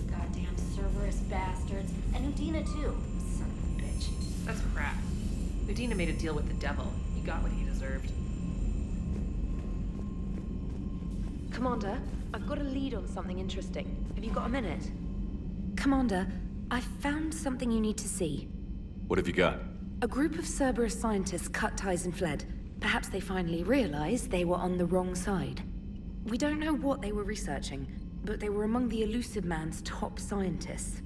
Goddamn Cerberus bastards. And Udina too. Son of a bitch. That's crap. Udina made a deal with the devil. He got what he deserved. Commander, I've got a lead on something interesting. Have you got a minute? Commander, I've found something you need to see. What have you got? A group of Cerberus scientists cut ties and fled. Perhaps they finally realized they were on the wrong side. We don't know what they were researching, but they were among the Elusive Man's top scientists.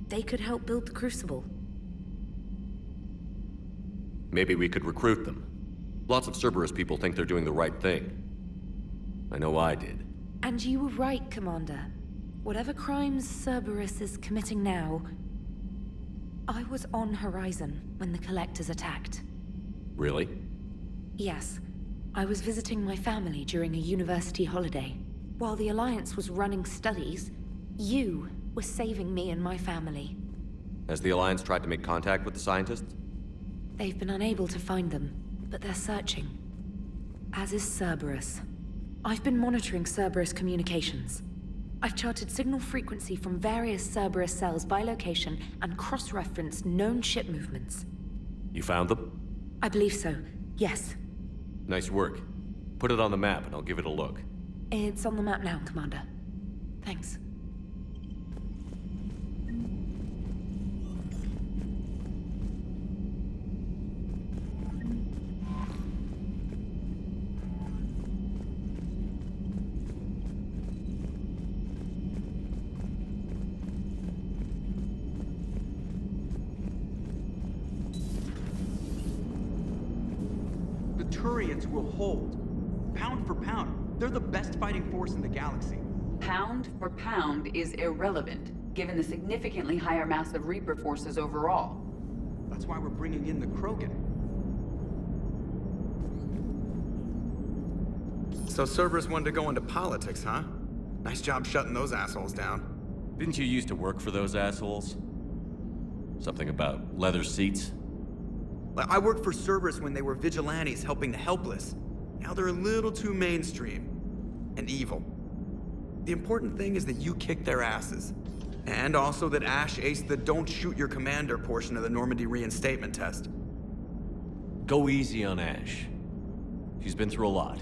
They could help build the Crucible. Maybe we could recruit them. Lots of Cerberus people think they're doing the right thing. I know I did. And you were right, Commander. Whatever crimes Cerberus is committing now, I was on Horizon when the Collectors attacked. Really? Yes. I was visiting my family during a university holiday. While the Alliance was running studies, you were saving me and my family. Has the Alliance tried to make contact with the scientists? They've been unable to find them, but they're searching. As is Cerberus. I've been monitoring Cerberus communications. I've charted signal frequency from various Cerberus cells by location and cross-referenced known ship movements. You found them? I believe so, yes. Nice work. Put it on the map and I'll give it a look. It's on the map now, Commander. Thanks. Turians will hold. Pound for pound, they're the best fighting force in the galaxy. Pound for pound is irrelevant, given the significantly higher mass of Reaper forces overall. That's why we're bringing in the Krogan. So Cerberus wanted to go into politics, huh? Nice job shutting those assholes down. Didn't you used to work for those assholes? Something about leather seats? I worked for Cerberus when they were vigilantes helping the helpless. Now they're a little too mainstream. And evil. The important thing is that you kicked their asses. And also that Ash aced the don't shoot your commander portion of the Normandy reinstatement test. Go easy on Ash. She's been through a lot.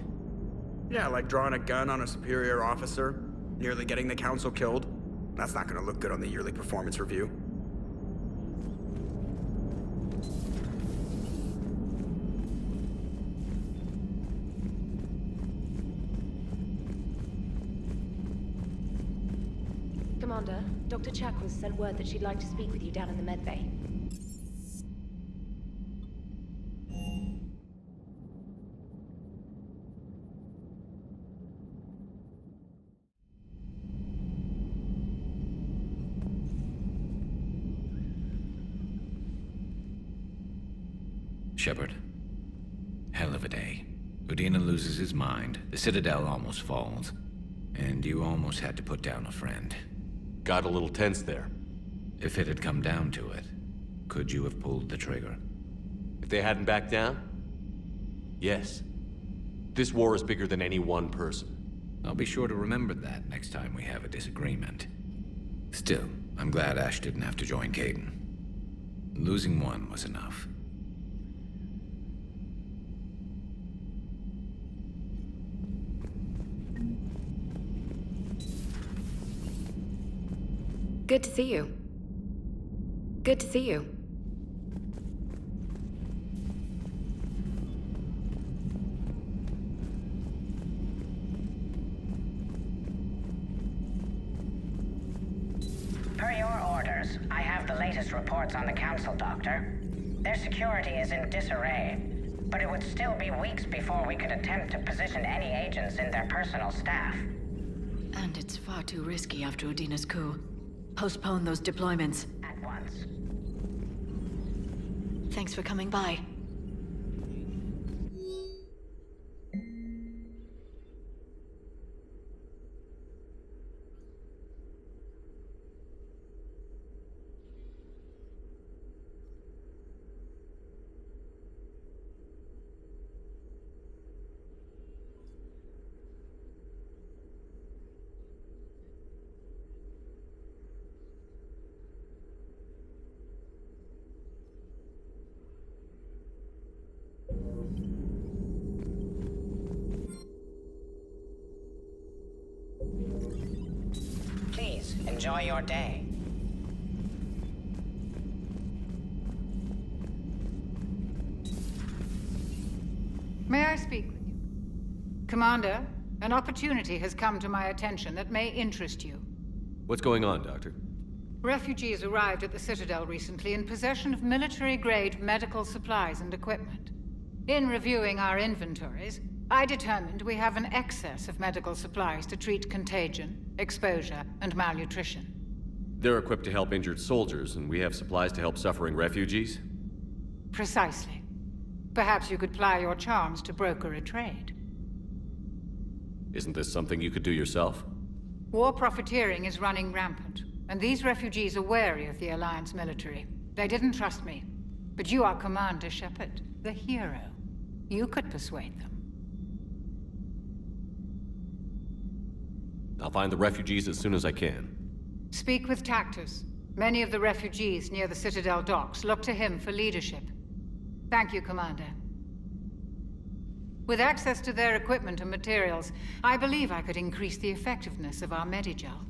Yeah, like drawing a gun on a superior officer, nearly getting the council killed. That's not gonna look good on the yearly performance review. Commander, Dr. Chakwas sent word that she'd like to speak with you down in the medbay. Shepard. Hell of a day. Udina loses his mind, the Citadel almost falls, and you almost had to put down a friend. Got a little tense there. If it had come down to it, could you have pulled the trigger? If they hadn't backed down? Yes. This war is bigger than any one person. I'll be sure to remember that next time we have a disagreement. Still, I'm glad Ash didn't have to join Caden. Losing one was enough. Good to see you. Good to see you. Per your orders, I have the latest reports on the Council, Doctor. Their security is in disarray, but it would still be weeks before we could attempt to position any agents in their personal staff. And it's far too risky after Udina's coup. Postpone those deployments. At once. Thanks for coming by. Please, enjoy your day. May I speak with you? Commander, an opportunity has come to my attention that may interest you. What's going on, Doctor? Refugees arrived at the Citadel recently in possession of military-grade medical supplies and equipment. In reviewing our inventories, I determined we have an excess of medical supplies to treat contagion, exposure, and malnutrition. They're equipped to help injured soldiers, and we have supplies to help suffering refugees? Precisely. Perhaps you could ply your charms to broker a trade. Isn't this something you could do yourself? War profiteering is running rampant, and these refugees are wary of the Alliance military. They didn't trust me. But you are Commander Shepard, the hero. You could persuade them. I'll find the refugees as soon as I can. Speak with Tactus. Many of the refugees near the Citadel docks look to him for leadership. Thank you, Commander. With access to their equipment and materials, I believe I could increase the effectiveness of our Medigel.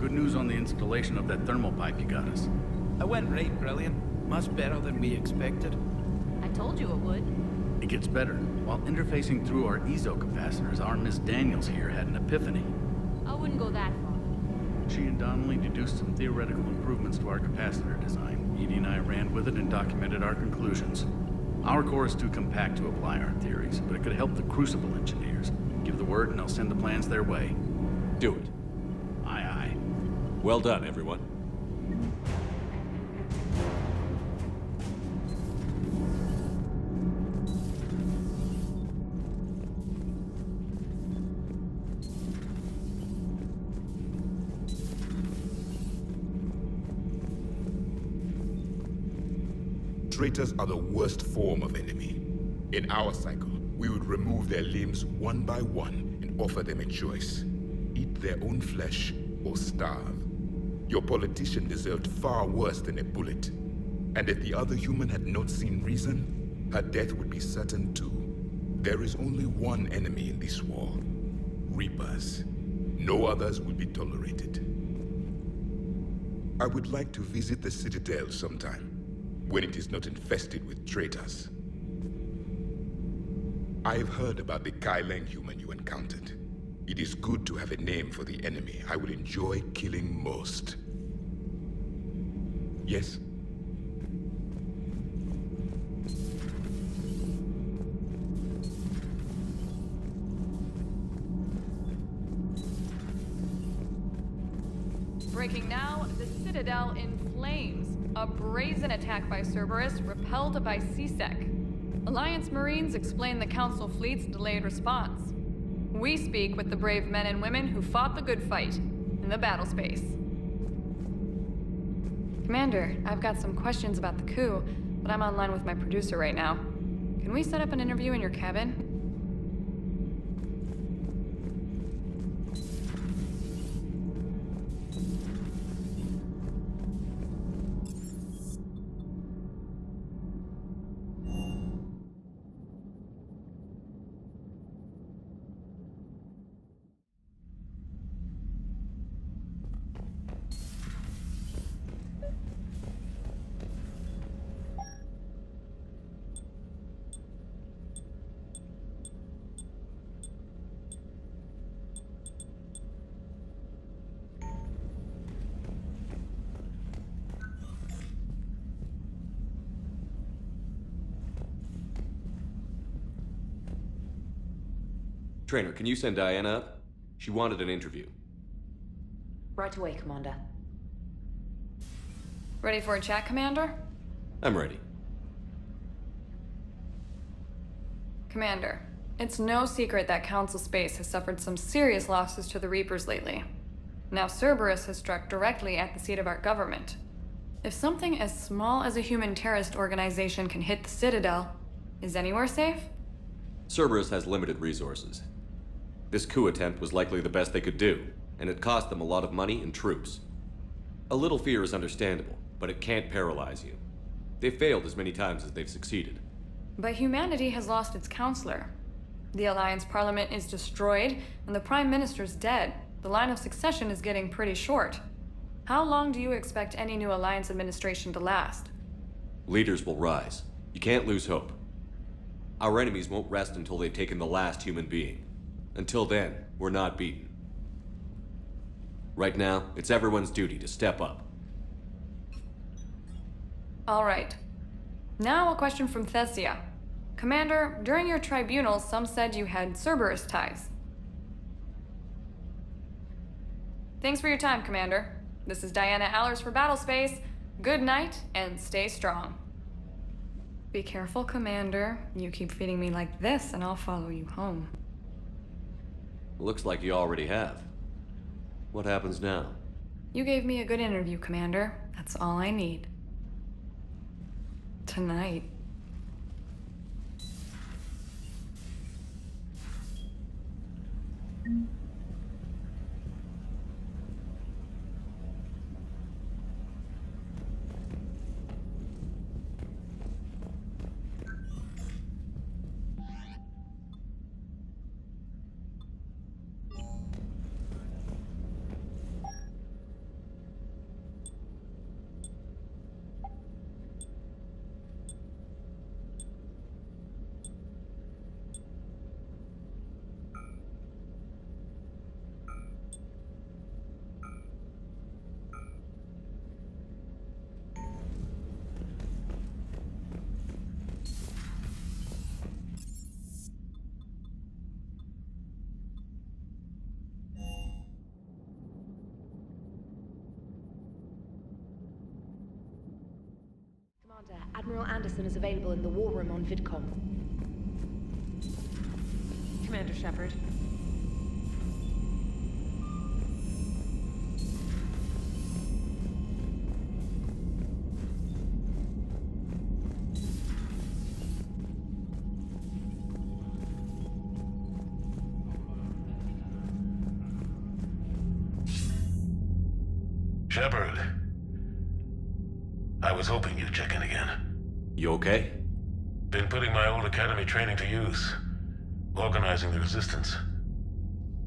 Good news on the installation of that thermal pipe you got us. It went right brilliant. Much better than we expected. I told you it would. It gets better. While interfacing through our ezo capacitors, our Miss Daniels here had an epiphany. I wouldn't go that far. She and Donnelly deduced some theoretical improvements to our capacitor design. Edie and I ran with it and documented our conclusions. Our core is too compact to apply our theories, but it could help the Crucible engineers. Give the word and I'll send the plans their way. Do it. Aye, aye. Well done, everyone. Traitors are the worst form of enemy. In our cycle, we would remove their limbs one by one and offer them a choice. Eat their own flesh or starve. Your politician deserved far worse than a bullet. And if the other human had not seen reason, her death would be certain too. There is only one enemy in this war. Reapers. No others will be tolerated. I would like to visit the Citadel sometime, when it is not infested with traitors. I've heard about the Kaileng human you encountered. It is good to have a name for the enemy I will enjoy killing most. Yes? Breaking now, the Citadel in flames. A brazen attack by Cerberus, repelled by CSEC. Alliance Marines explain the Council fleet's delayed response. We speak with the brave men and women who fought the good fight in the battle space. Commander, I've got some questions about the coup, but I'm online with my producer right now. Can we set up an interview in your cabin? Trainer, can you send Diana up? She wanted an interview. Right away, Commander. Ready for a chat, Commander? I'm ready. Commander, it's no secret that Council Space has suffered some serious losses to the Reapers lately. Now Cerberus has struck directly at the seat of our government. If something as small as a human terrorist organization can hit the Citadel, is anywhere safe? Cerberus has limited resources. This coup attempt was likely the best they could do, and it cost them a lot of money and troops. A little fear is understandable, but it can't paralyze you. They've failed as many times as they've succeeded. But humanity has lost its counselor. The Alliance Parliament is destroyed, and the Prime Minister's dead. The line of succession is getting pretty short. How long do you expect any new Alliance administration to last? Leaders will rise. You can't lose hope. Our enemies won't rest until they've taken the last human being. Until then, we're not beaten. Right now, it's everyone's duty to step up. All right. Now a question from Thessia. Commander, during your tribunal, some said you had Cerberus ties. Thanks for your time, Commander. This is Diana Allers for Battlespace. Good night, and stay strong. Be careful, Commander. You keep feeding me like this, and I'll follow you home. Looks like you already have. What happens now? You gave me a good interview, Commander. That's all I need. Tonight. Admiral Anderson is available in the war room on VidCom. Commander Shepard. Shepard. I was hoping you'd check in again. You okay? Been putting my old academy training to use. Organizing the resistance.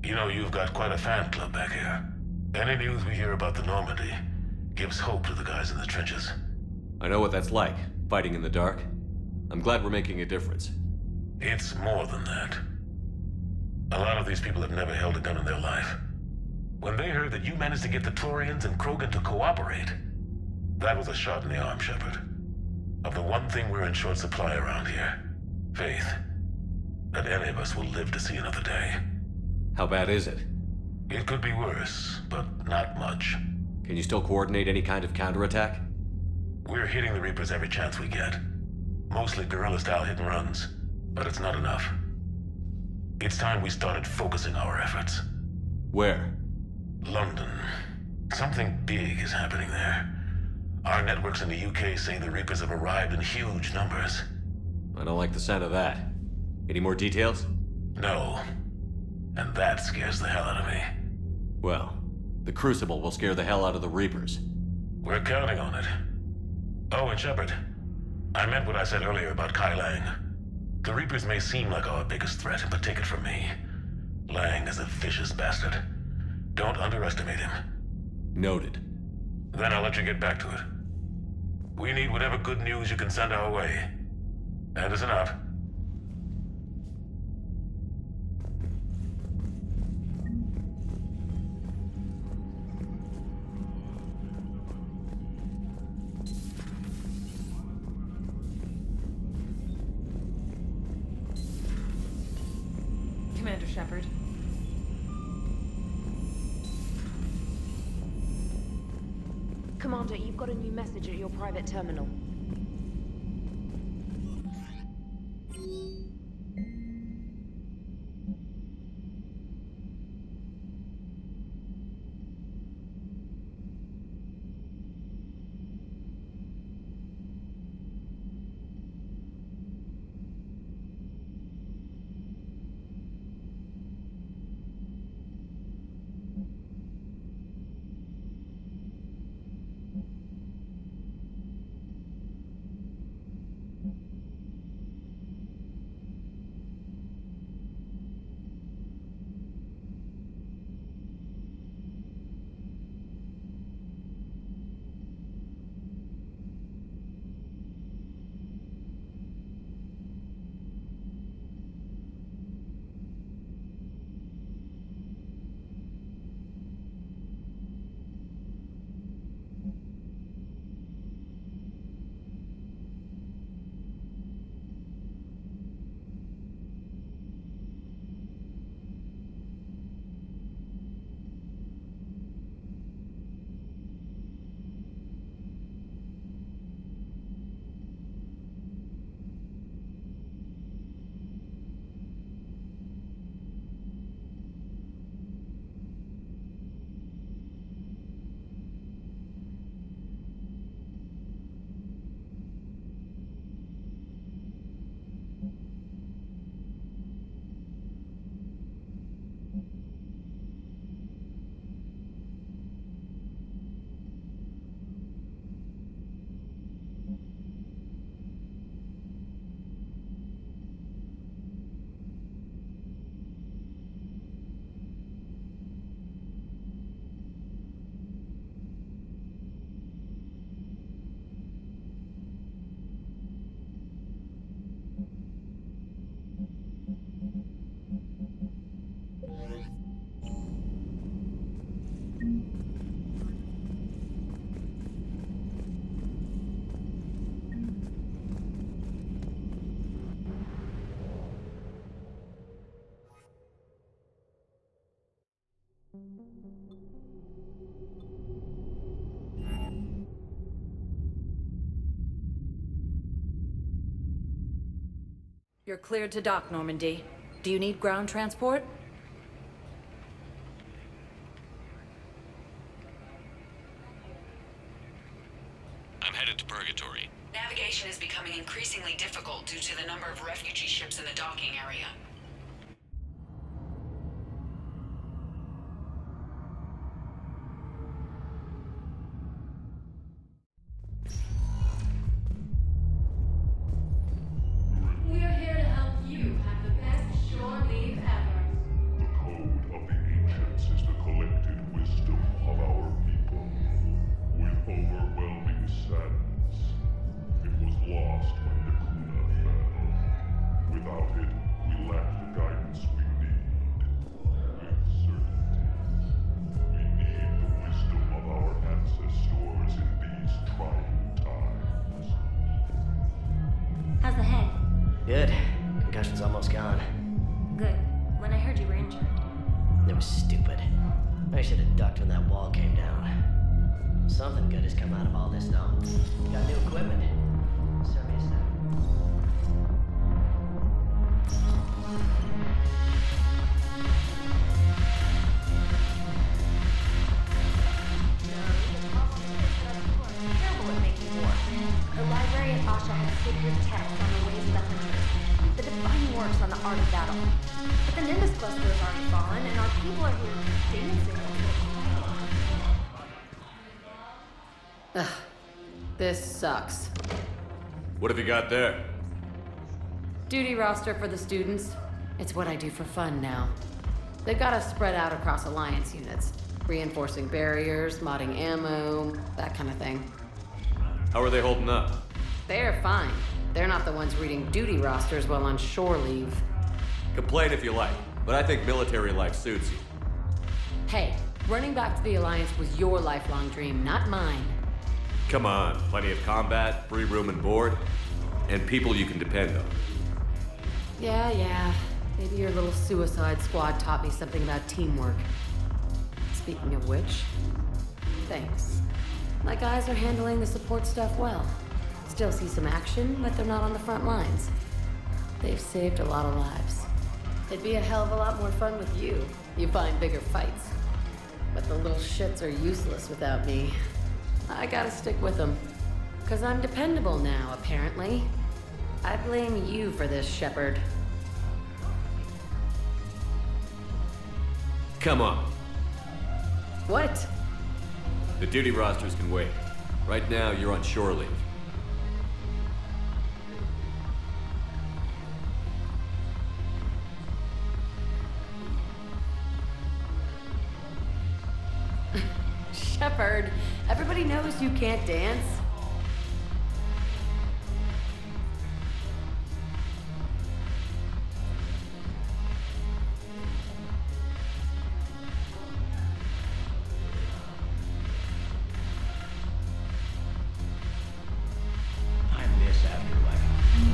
You know, you've got quite a fan club back here. Any news we hear about the Normandy gives hope to the guys in the trenches. I know what that's like, fighting in the dark. I'm glad we're making a difference. It's more than that. A lot of these people have never held a gun in their life. When they heard that you managed to get the Torians and Krogan to cooperate, that was a shot in the arm, Shepard. Of the one thing we're in short supply around here, faith. That any of us will live to see another day. How bad is it? It could be worse, but not much. Can you still coordinate any kind of counterattack? We're hitting the Reapers every chance we get. Mostly guerrilla-style hit-and-runs, but it's not enough. It's time we started focusing our efforts. Where? London. Something big is happening there. Our networks in the UK say the Reapers have arrived in huge numbers. I don't like the sound of that. Any more details? No. And that scares the hell out of me. Well, the Crucible will scare the hell out of the Reapers. We're counting on it. Oh, and Shepard, I meant what I said earlier about Kai Lang. The Reapers may seem like our biggest threat, but take it from me. Lang is a vicious bastard. Don't underestimate him. Noted. Then I'll let you get back to it. We need whatever good news you can send our way. Anderson out. Commander Shepard. Commander, you've got a new message at your private terminal. You're cleared to dock, Normandy. Do you need ground transport? I'm headed to Purgatory. Navigation is becoming increasingly difficult due to the number of refugee ships in the docking area. We're here to help you have the best shore leave ever. The code of the ancients is the collected wisdom of our people. With overwhelming sadness, it was lost when the Kuna fell. Without it, we lack Good. Concussion's almost gone. Good. When I heard you were injured. It was stupid. I should have ducked when that wall came down. Something good has come out of all this, though. Got new equipment. Serve me a sec. Terrible at making war. The library at Asha has sacred texts on the ways of the hunters. The divine works on the art of battle. But the Nimbus cluster has already fallen, and our people are here dancing. Ugh. This sucks. What have you got there? Duty roster for the students. It's what I do for fun now. They've got us spread out across Alliance units. Reinforcing barriers, modding ammo, that kind of thing. How are they holding up? They're fine. They're not the ones reading duty rosters while on shore leave. Complain if you like, but I think military life suits you. Hey, running back to the Alliance was your lifelong dream, not mine. Come on, plenty of combat, free room and board, and people you can depend on. Yeah. Maybe your little suicide squad taught me something about teamwork. Speaking of which, thanks. My guys are handling the support stuff well. Still see some action, but they're not on the front lines. They've saved a lot of lives. It'd be a hell of a lot more fun with you. You find bigger fights. But the little shits are useless without me. I gotta stick with them. 'Cause I'm dependable now, apparently. I blame you for this, Shepard. Come on. What? The duty rosters can wait. Right now, you're on shore leave. Shepard, everybody knows you can't dance. I miss Afterlife.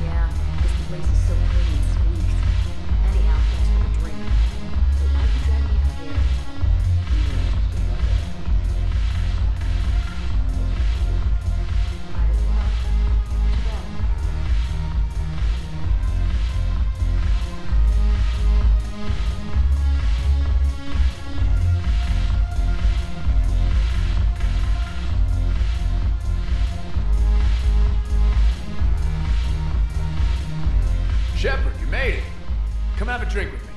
Yeah, this place is so pretty and sweet. Anyhow, thanks for the drink. So why'd you drag me out here? Might as well. Shepard, you made it. Come have a drink with me.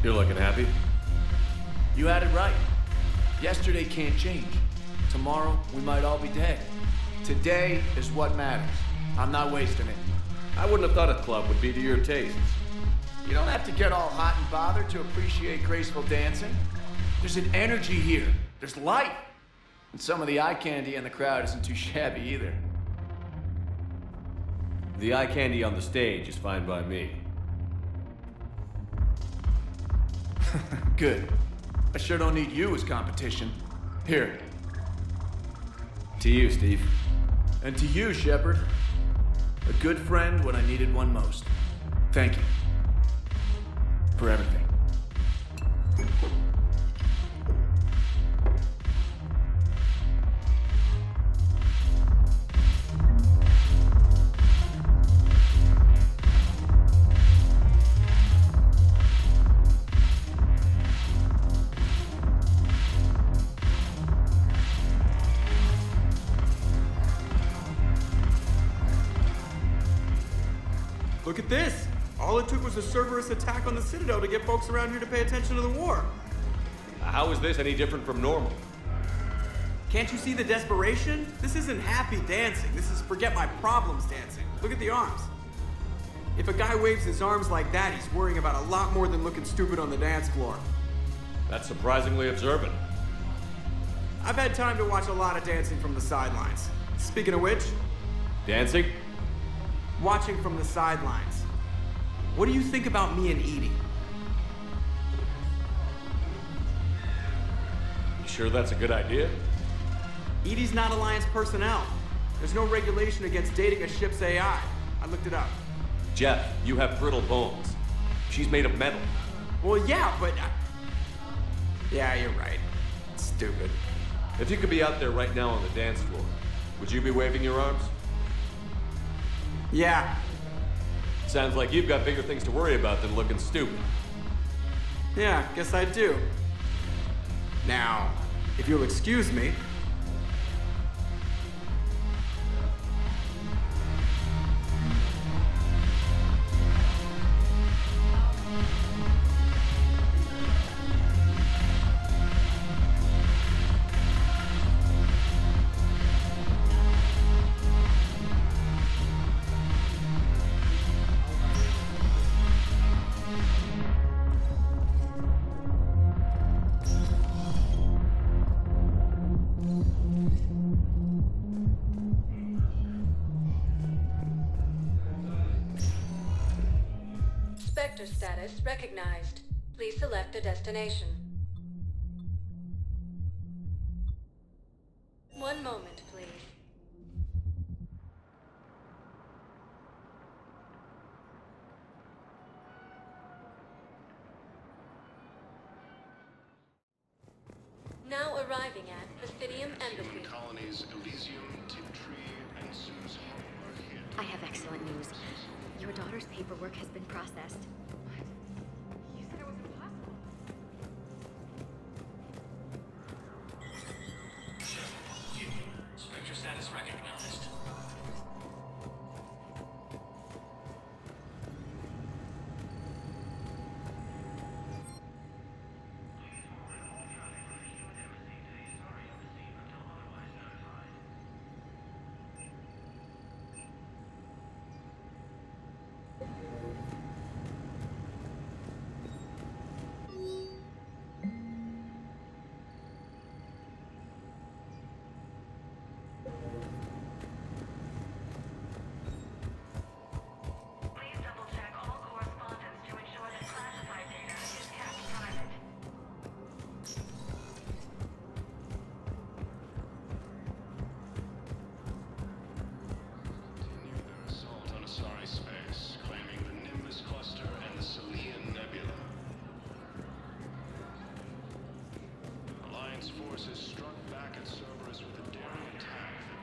You're looking happy? You had it right. Yesterday can't change. Tomorrow, we might all be dead. Today is what matters. I'm not wasting it. I wouldn't have thought a club would be to your tastes. You don't have to get all hot and bothered to appreciate graceful dancing. There's an energy here. There's life. And some of the eye candy in the crowd isn't too shabby either. The eye candy on the stage is fine by me. Good. I sure don't need you as competition. Here. To you, Steve. And to you, Shepard. A good friend when I needed one most. Thank you. For everything. Look at this! All it took was a Cerberus attack on the Citadel to get folks around here to pay attention to the war. How is this any different from normal? Can't you see the desperation? This isn't happy dancing. This is forget my problems dancing. Look at the arms. If a guy waves his arms like that, he's worrying about a lot more than looking stupid on the dance floor. That's surprisingly observant. I've had time to watch a lot of dancing from the sidelines. Speaking of which... Dancing? Watching from the sidelines. What do you think about me and Edie? You sure that's a good idea? Edie's not Alliance personnel. There's no regulation against dating a ship's AI. I looked it up. Jeff, you have brittle bones. She's made of metal. Well, yeah, but... Yeah, you're right. It's stupid. If you could be out there right now on the dance floor, would you be waving your arms? Yeah. Sounds like you've got bigger things to worry about than looking stupid. Yeah, guess I do. Now, if you'll excuse me... Spectre status recognized. Please select a destination. One moment, please. Now arriving at Presidium Embassy. Colonies Elysium, Tiptree, and Sue's Home are here. I have excellent news. Your daughter's paperwork has been processed. You said it was impossible. Spectre status recognized.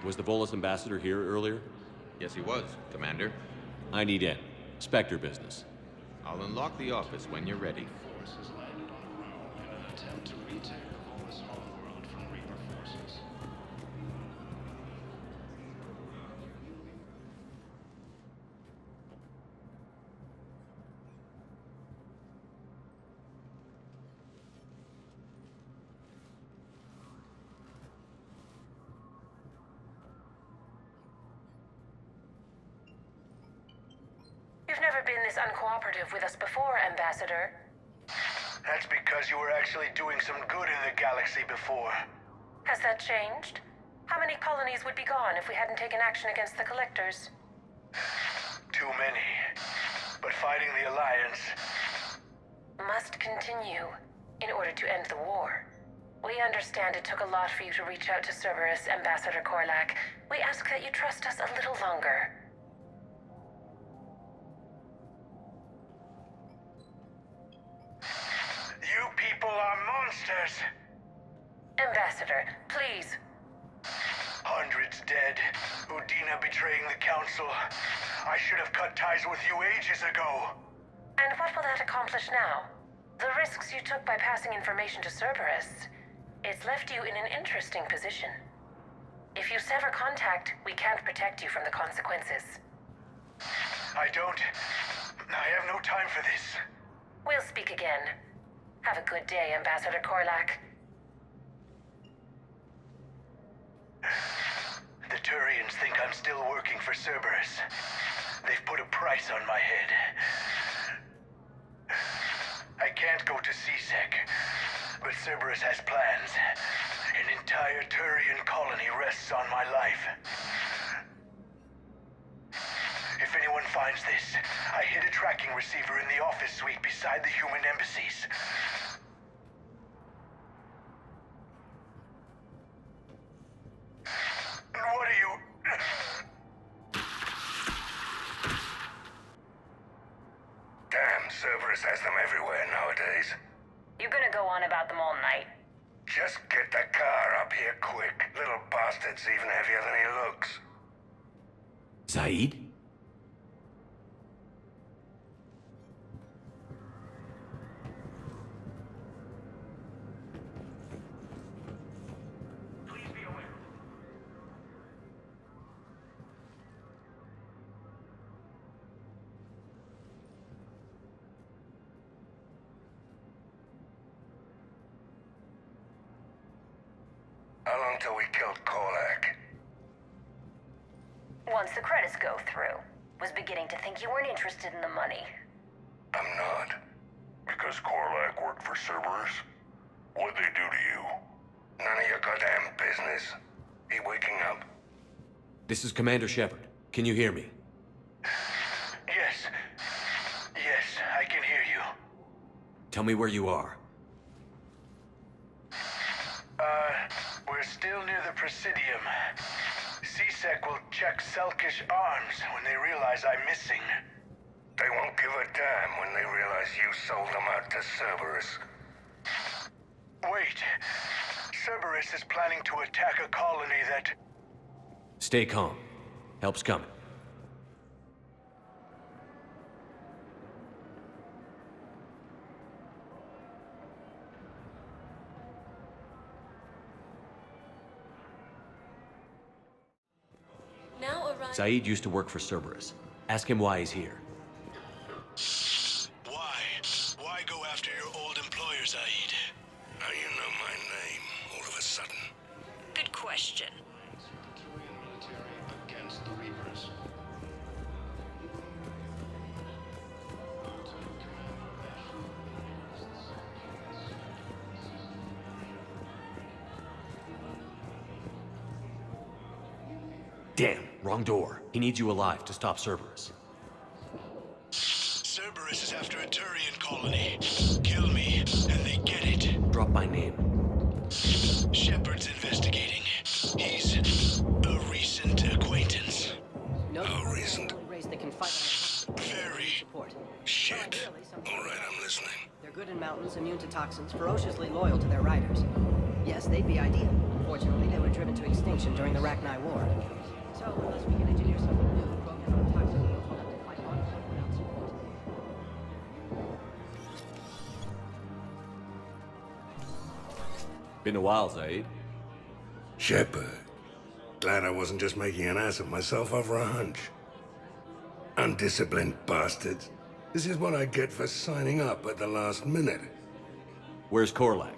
Was the Volus ambassador here earlier? Yes, he was, Commander. I need in. Spectre business. I'll unlock the office when you're ready. Forces landed on Rome in an attempt to retake the Volus homeworld from Reaper forces. You've never been this uncooperative with us before, Ambassador. That's because you were actually doing some good in the galaxy before. Has that changed? How many colonies would be gone if we hadn't taken action against the Collectors? Too many. But fighting the Alliance... must continue in order to end the war. We understand it took a lot for you to reach out to Cerberus, Ambassador Korlak. We ask that you trust us a little longer. You people are monsters! Ambassador, please. Hundreds dead. Udina betraying the Council. I should have cut ties with you ages ago. And what will that accomplish now? The risks you took by passing information to Cerberus. It's left you in an interesting position. If you sever contact, we can't protect you from the consequences. I don't... I have no time for this. We'll speak again. Have a good day, Ambassador Korlak. The Turians think I'm still working for Cerberus. They've put a price on my head. I can't go to CSEC, but Cerberus has plans. An entire Turian colony rests on my life. If anyone finds this, I hid a tracking receiver in the office suite beside the human embassies. And what are you... Cerberus has them everywhere nowadays. You gonna go on about them all night? Just get the car up here quick. Little bastard's even heavier than he looks. Zaid? How long till we killed Korlak? Once the credits go through. Was beginning to think you weren't interested in the money. I'm not. Because Korlak worked for Cerberus? What'd they do to you? None of your goddamn business. He waking up? This is Commander Shepard. Can you hear me? Yes. Yes, I can hear you. Tell me where you are. We're still near the Presidium. CSEC will check Selkish arms when they realize I'm missing. They won't give a damn when they realize you sold them out to Cerberus. Wait. Cerberus is planning to attack a colony that... Stay calm. Help's coming. Now arrive. Zaid used to work for Cerberus. Ask him why he's here. Why? Why go after your old employer, Zaid? How you know my name all of a sudden? Good question. Against the Reapers. Damn, wrong door. He needs you alive to stop Cerberus. Cerberus is after a Turian colony. Kill me, and they get it. Drop my name. Shepard's investigating. He's a recent acquaintance. No, How recent? race that can fight. Very. Support. Shit. All right, I'm listening. They're good in mountains, immune to toxins, ferociously loyal to their riders. Yes, they'd be ideal. Unfortunately, they were driven to extinction during the Rachni War. So, unless we can engineer something new, broken or toxic, we'll have to fight on without support. Been a while, Zaid. Shepard. Glad I wasn't just making an ass of myself over a hunch. Undisciplined bastards. This is what I get for signing up at the last minute. Where's Korlak?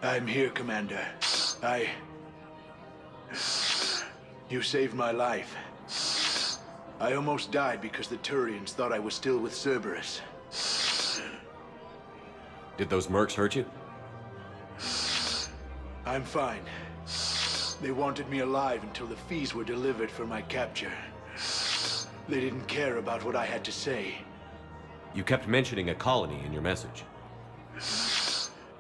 I'm here, Commander. You saved my life. I almost died because the Turians thought I was still with Cerberus. Did those mercs hurt you? I'm fine. They wanted me alive until the fees were delivered for my capture. They didn't care about what I had to say. You kept mentioning a colony in your message.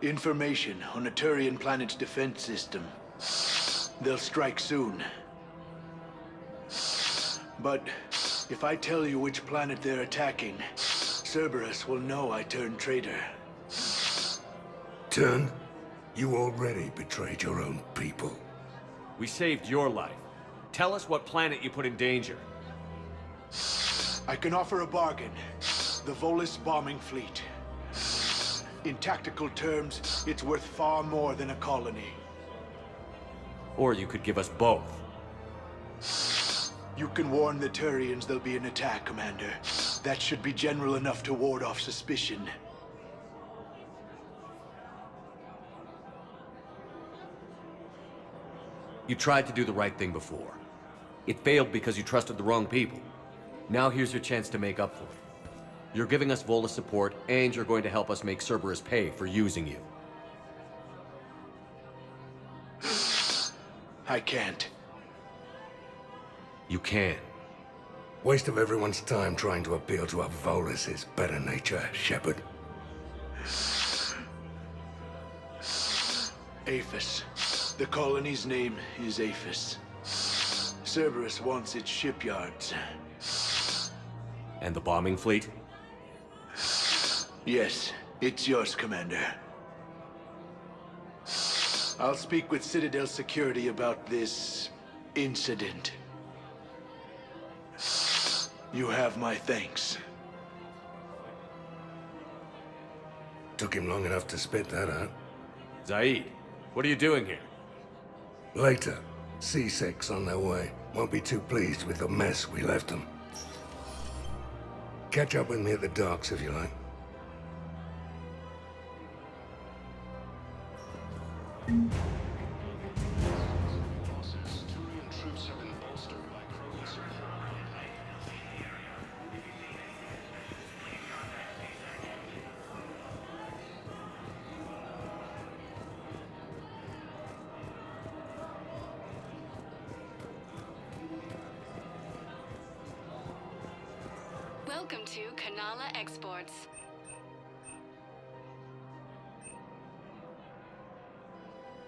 Information on a Turian planet's defense system. They'll strike soon. But if I tell you which planet they're attacking, Cerberus will know I turned traitor. Turned? You already betrayed your own people. We saved your life. Tell us what planet you put in danger. I can offer a bargain. The Volus bombing fleet. In tactical terms, it's worth far more than a colony. Or you could give us both. You can warn the Turians there'll be an attack, Commander. That should be general enough to ward off suspicion. You tried to do the right thing before. It failed because you trusted the wrong people. Now here's your chance to make up for it. You're giving us Volus support, and you're going to help us make Cerberus pay for using you. I can't. You can. Waste of everyone's time trying to appeal to a Volus's better nature, Shepard. Aphis. The colony's name is Aphis. Cerberus wants its shipyards. And the bombing fleet? Yes, it's yours, Commander. I'll speak with Citadel security about this incident. You have my thanks. Took him long enough to spit that out. Zaid, what are you doing here? Later. C-Sec's on their way. Won't be too pleased with the mess we left them. Catch up with me at the docks if you like. Welcome to Kanala Exports.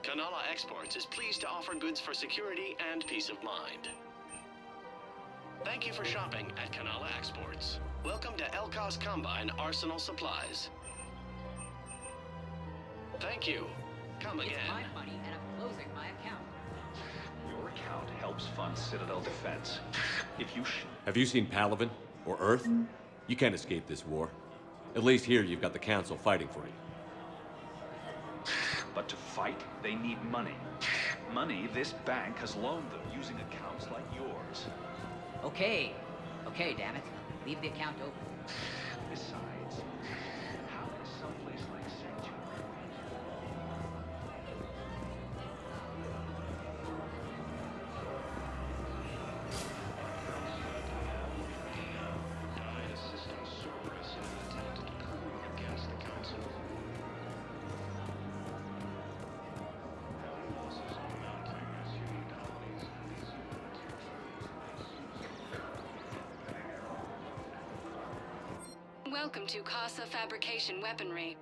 Kanala Exports is pleased to offer goods for security and peace of mind. Thank you for shopping at Kanala Exports. Welcome to Elkos Combine Arsenal Supplies. Thank you. Come again. It's my money and I'm closing my account. Your account helps fund Citadel defense. If you Have you seen Palaven? Or Earth? You can't escape this war. At least here you've got the Council fighting for you. But to fight, they need money. Money this bank has loaned them using accounts like yours. Okay, damn it. Leave the account open. Besides, how is someplace like Sanctuary? Welcome to Casa Fabrication Weaponry.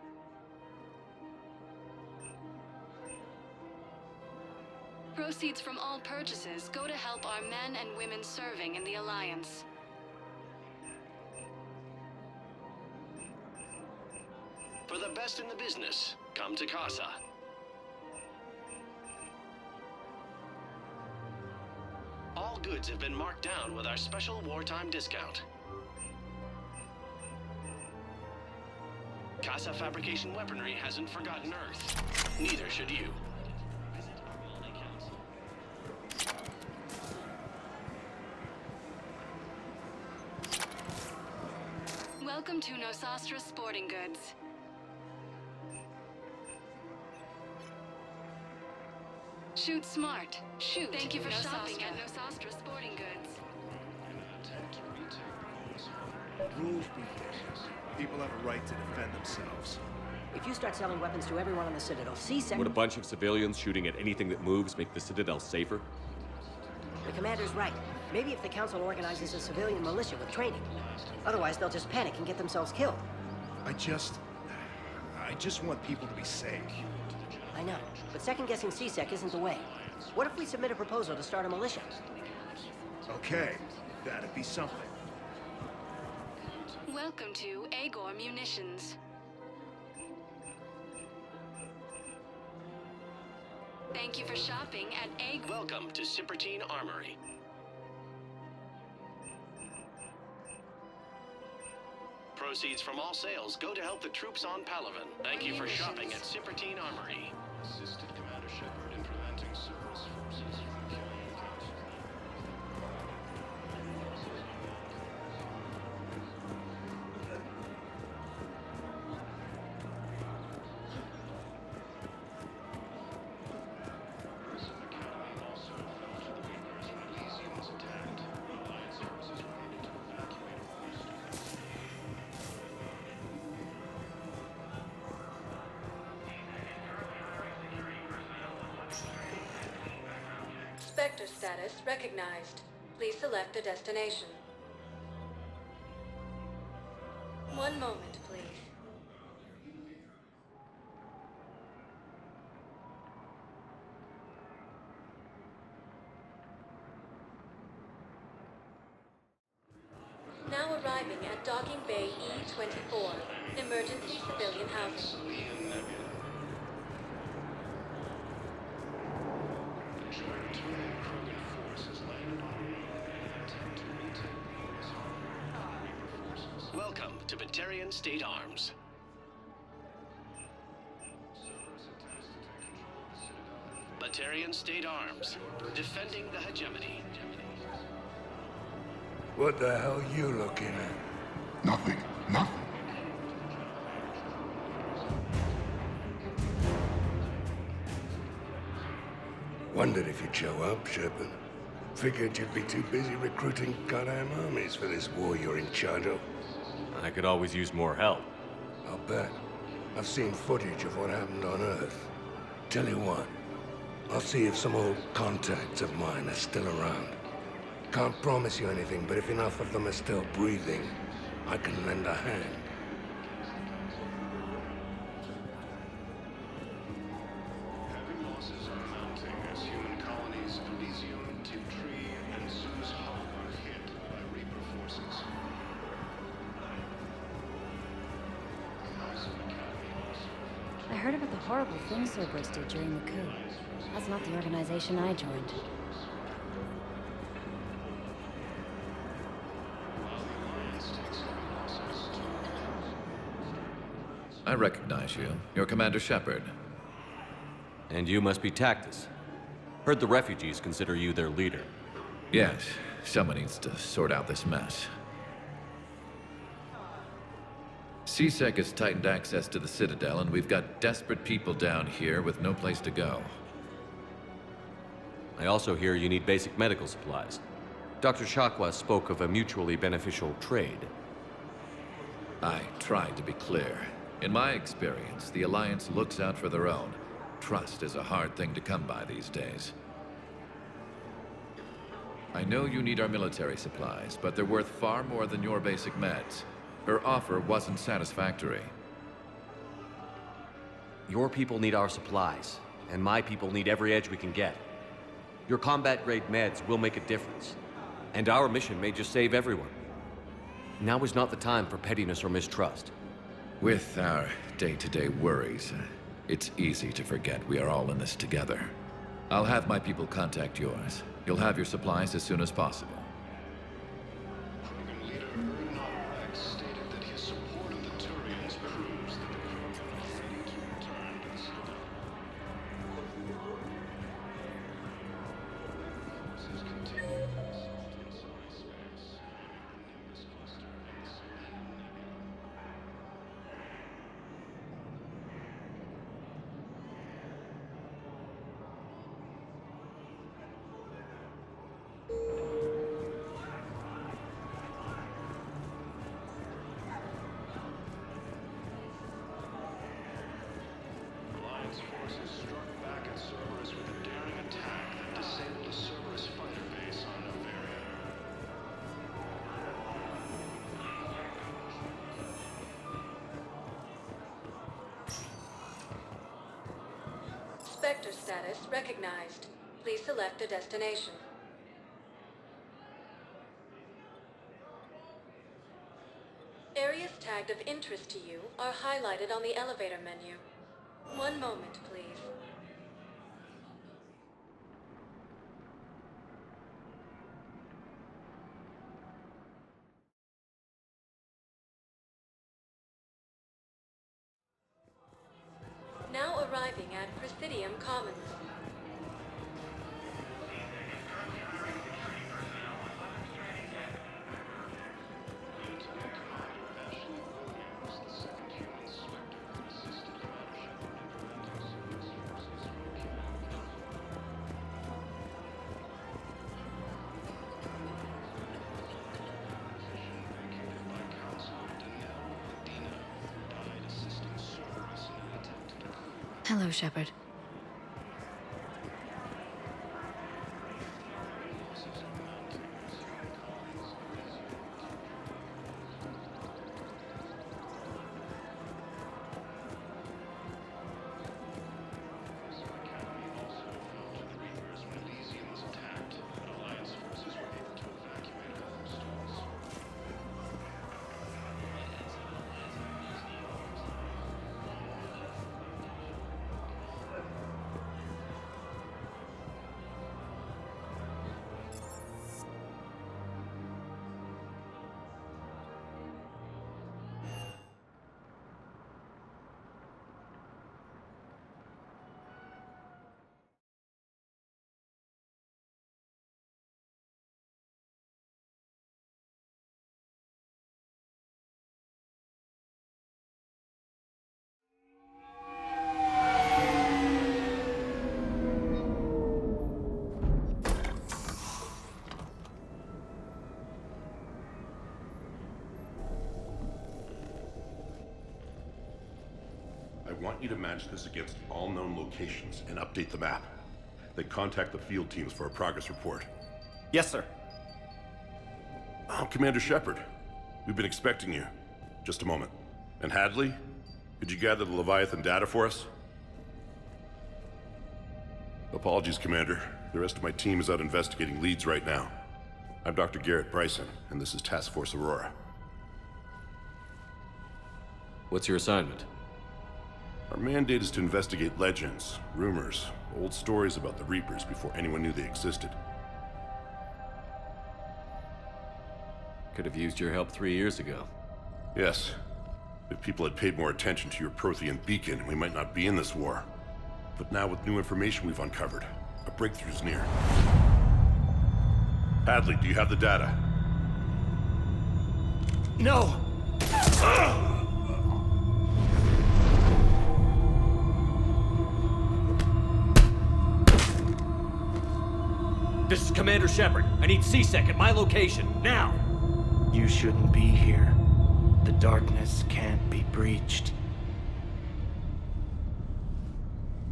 Proceeds from all purchases go to help our men and women serving in the Alliance. For the best in the business, come to Casa. All goods have been marked down with our special wartime discount. Casa Fabrication Weaponry hasn't forgotten Earth. Neither should you. Welcome to Nosastra Sporting Goods. Shoot smart. Shoot. Thank you for shopping at Nosastra Sporting Goods. Rules be rules. People have a right to defend themselves. If you start selling weapons to everyone on the Citadel, C-Sec... Would a bunch of civilians shooting at anything that moves make the Citadel safer? The commander's right. Maybe if the Council organizes a civilian militia with training. Otherwise, they'll just panic and get themselves killed. I just want people to be safe. I know, but second-guessing C-Sec isn't the way. What if we submit a proposal to start a militia? Okay, that'd be something. Welcome to Agor Munitions. Thank you for shopping at Agor. Welcome to Cipertine Armory. Proceeds from all sales go to help the troops on Palaven. Thank you for shopping at Cipertine Armory. Assisted Commander Shepard in preventing Cerberus forces from killing the Council. Spectre status recognized. Please select a destination. One moment, please. Now arriving arriving at Docking Bay E-24, emergency civilian housing. Welcome to Batarian State Arms. Batarian State Arms, defending the hegemony. What the hell you looking at? Nothing. Nothing. Wondered if you'd show up, Shepard. Figured you'd be too busy recruiting goddamn armies for this war you're in charge of. I could always use more help. I'll bet. I've seen footage of what happened on Earth. Tell you what, I'll see if some old contacts of mine are still around. Can't promise you anything, but if enough of them are still breathing, I can lend a hand. Heavy losses are mounting as human colonies Elysium, Tiptree, and Zeus Hub are hit by Reaper forces. I heard about the horrible things Cerberus did during the coup. That's not the organization I joined. I recognize you. You're Commander Shepard. And you must be Tactus. Heard the refugees consider you their leader. Yes, someone needs to sort out this mess. CSEC has tightened access to the Citadel, and we've got desperate people down here with no place to go. I also hear you need basic medical supplies. Dr. Shakwa spoke of a mutually beneficial trade. I tried to be clear. In my experience, the Alliance looks out for their own. Trust is a hard thing to come by these days. I know you need our military supplies, but they're worth far more than your basic meds. Her offer wasn't satisfactory. Your people need our supplies, and my people need every edge we can get. Your combat-grade meds will make a difference, and our mission may just save everyone. Now is not the time for pettiness or mistrust. With our day-to-day worries, it's easy to forget we are all in this together. I'll have my people contact yours. You'll have your supplies as soon as possible. Krogan leader Erdnot Rex stated that his support of the Turians proves that the Krogan are ready to return to the Citadel. Forces continue to assault inside space. Nimbus cluster base. Alliance forces struck back at Cerberus with a daring attack that disabled a Cerberus fighter base on Novaria. Spectre status recognized. Please select a destination. Areas tagged of interest to you are highlighted on the elevator menu. One moment, please. Now arriving at Presidium Commons. Hello, Shepard. want you to match this against all known locations and update the map. Then contact the field teams for a progress report. Yes, sir. Oh, Commander Shepard. We've been expecting you. Just a moment. And Hadley, could you gather the Leviathan data for us? Apologies, Commander. The rest of my team is out investigating leads right now. I'm Dr. Garrett Bryson, and this is Task Force Aurora. What's your assignment? Our mandate is to investigate legends, rumors, old stories about the Reapers before anyone knew they existed. Could have used your help 3 years ago. Yes. If people had paid more attention to your Prothean beacon, we might not be in this war. But now with new information we've uncovered, a breakthrough's near. Hadley, do you have the data? No! This is Commander Shepard. I need C-Sec at my location, now! You shouldn't be here. The darkness can't be breached.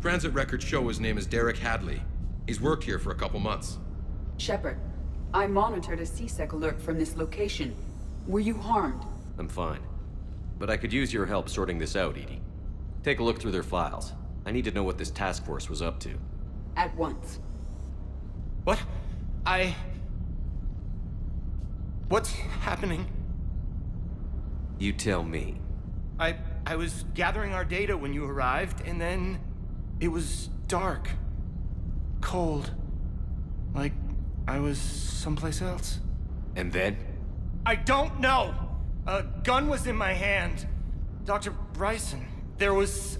Transit records show his name is Derek Hadley. He's worked here for a couple months. Shepard, I monitored a C-Sec alert from this location. Were you harmed? I'm fine. But I could use your help sorting this out, Edie. Take a look through their files. I need to know what this task force was up to. At once. What? What's happening? You tell me. I was gathering our data when you arrived, and then it was dark. Cold. Like I was someplace else. And then? I don't know! A gun was in my hand. Dr. Bryson, there was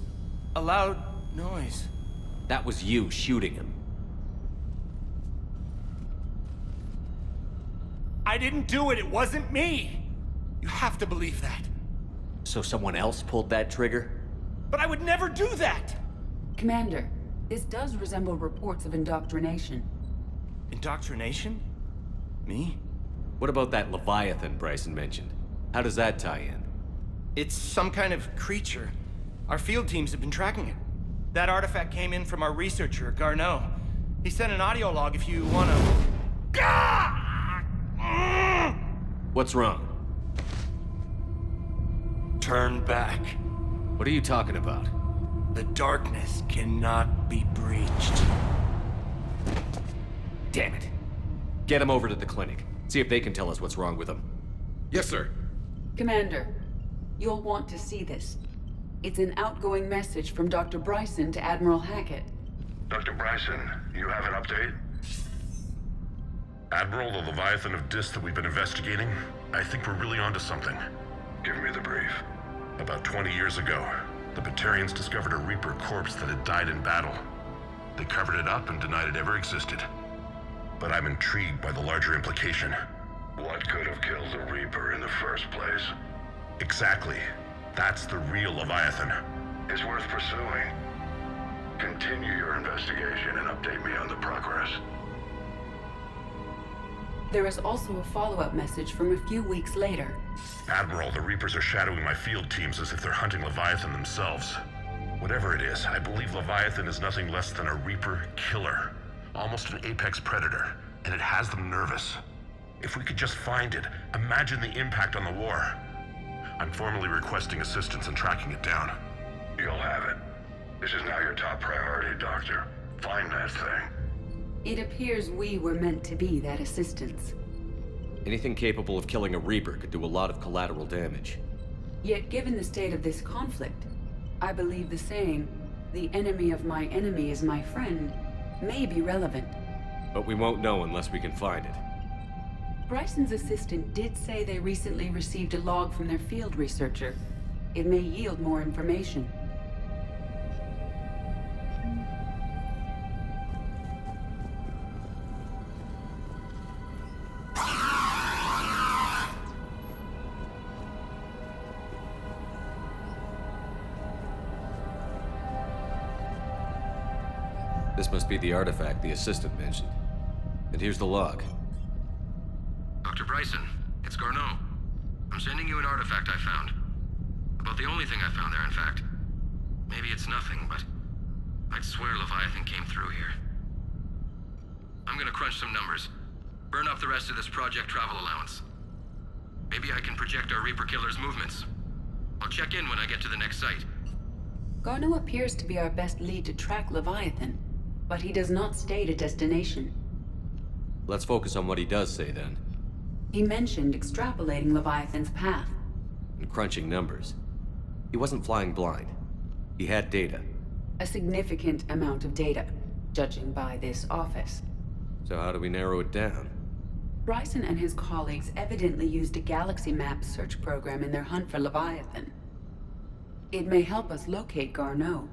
a loud noise. That was you shooting him. I didn't do it, it wasn't me! You have to believe that. So someone else pulled that trigger? But I would never do that! Commander, this does resemble reports of indoctrination. Indoctrination? Me? What about that Leviathan Bryson mentioned? How does that tie in? It's some kind of creature. Our field teams have been tracking it. That artifact came in from our researcher, Garneau. He sent an audio log if you wanna... What's wrong? Turn back. What are you talking about? The darkness cannot be breached. Damn it. Get him over to the clinic. See if they can tell us what's wrong with him. Yes, sir. Commander, you'll want to see this. It's an outgoing message from Dr. Bryson to Admiral Hackett. Dr. Bryson, you have an update? Admiral, the Leviathan of Dis that we've been investigating, I think we're really onto something. Give me the brief. About 20 years ago, the Batarians discovered a Reaper corpse that had died in battle. They covered it up and denied it ever existed. But I'm intrigued by the larger implication. What could have killed the Reaper in the first place? Exactly. That's the real Leviathan. It's worth pursuing. Continue your investigation and update me on the progress. There is also a follow-up message from a few weeks later. Admiral, the Reapers are shadowing my field teams as if they're hunting Leviathan themselves. Whatever it is, I believe Leviathan is nothing less than a Reaper killer. Almost an apex predator, and it has them nervous. If we could just find it, imagine the impact on the war. I'm formally requesting assistance in tracking it down. You'll have it. This is now your top priority, Doctor. Find that thing. It appears we were meant to be that assistance. Anything capable of killing a Reaper could do a lot of collateral damage. Yet given the state of this conflict, I believe the saying, "The enemy of my enemy is my friend," may be relevant. But we won't know unless we can find it. Bryson's assistant did say they recently received a log from their field researcher. It may yield more information. This must be the artifact the assistant mentioned. And here's the log. Dr. Bryson, it's Garneau. I'm sending you an artifact I found. About the only thing I found there, in fact. Maybe it's nothing, but I'd swear Leviathan came through here. I'm gonna crunch some numbers. Burn up the rest of this Project Travel allowance. Maybe I can project our Reaper Killer's movements. I'll check in when I get to the next site. Garneau appears to be our best lead to track Leviathan, but he does not state a destination. Let's focus on what he does say, then. He mentioned extrapolating Leviathan's path. And crunching numbers. He wasn't flying blind. He had data. A significant amount of data, judging by this office. So how do we narrow it down? Bryson and his colleagues evidently used a galaxy map search program in their hunt for Leviathan. It may help us locate Garneau.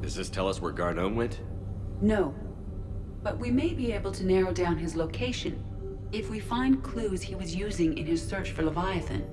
Does this tell us where Garneau went? No. But we may be able to narrow down his location if we find clues he was using in his search for Leviathan.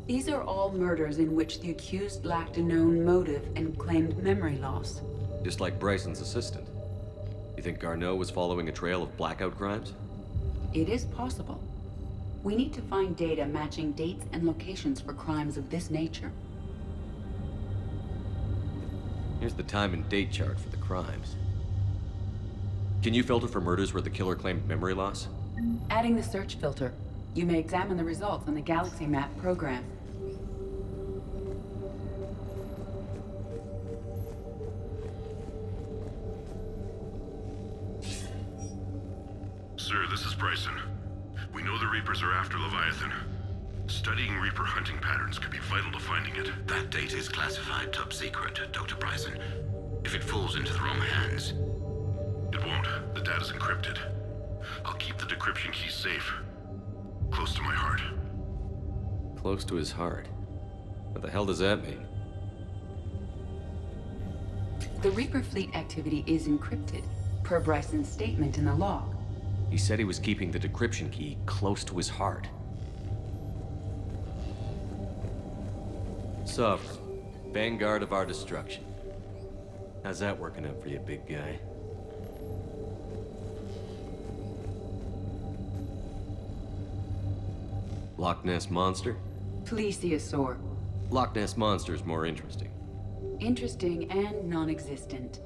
These are all murders in which the accused lacked a known motive and claimed memory loss. Just like Bryson's assistant. You think Garneau was following a trail of blackout crimes? It is possible. We need to find data matching dates and locations for crimes of this nature. Here's the time and date chart for the crimes. Can you filter for murders where the killer claimed memory loss? Adding the search filter, you may examine the results on the Galaxy Map program. Sir, this is Bryson. We know the Reapers are after Leviathan. Studying Reaper hunting patterns could be vital to finding it. That data is classified top secret, Dr. Bryson. If it falls into the wrong hands... It won't. The data's encrypted. I'll keep the decryption key safe. Close to my heart. Close to his heart? What the hell does that mean? The Reaper fleet activity is encrypted, per Bryson's statement in the log. He said he was keeping the decryption key close to his heart. Sovereign, vanguard of our destruction. How's that working out for you, big guy? Loch Ness Monster? Plesiosaur. Loch Ness Monster is more interesting. Interesting and non-existent.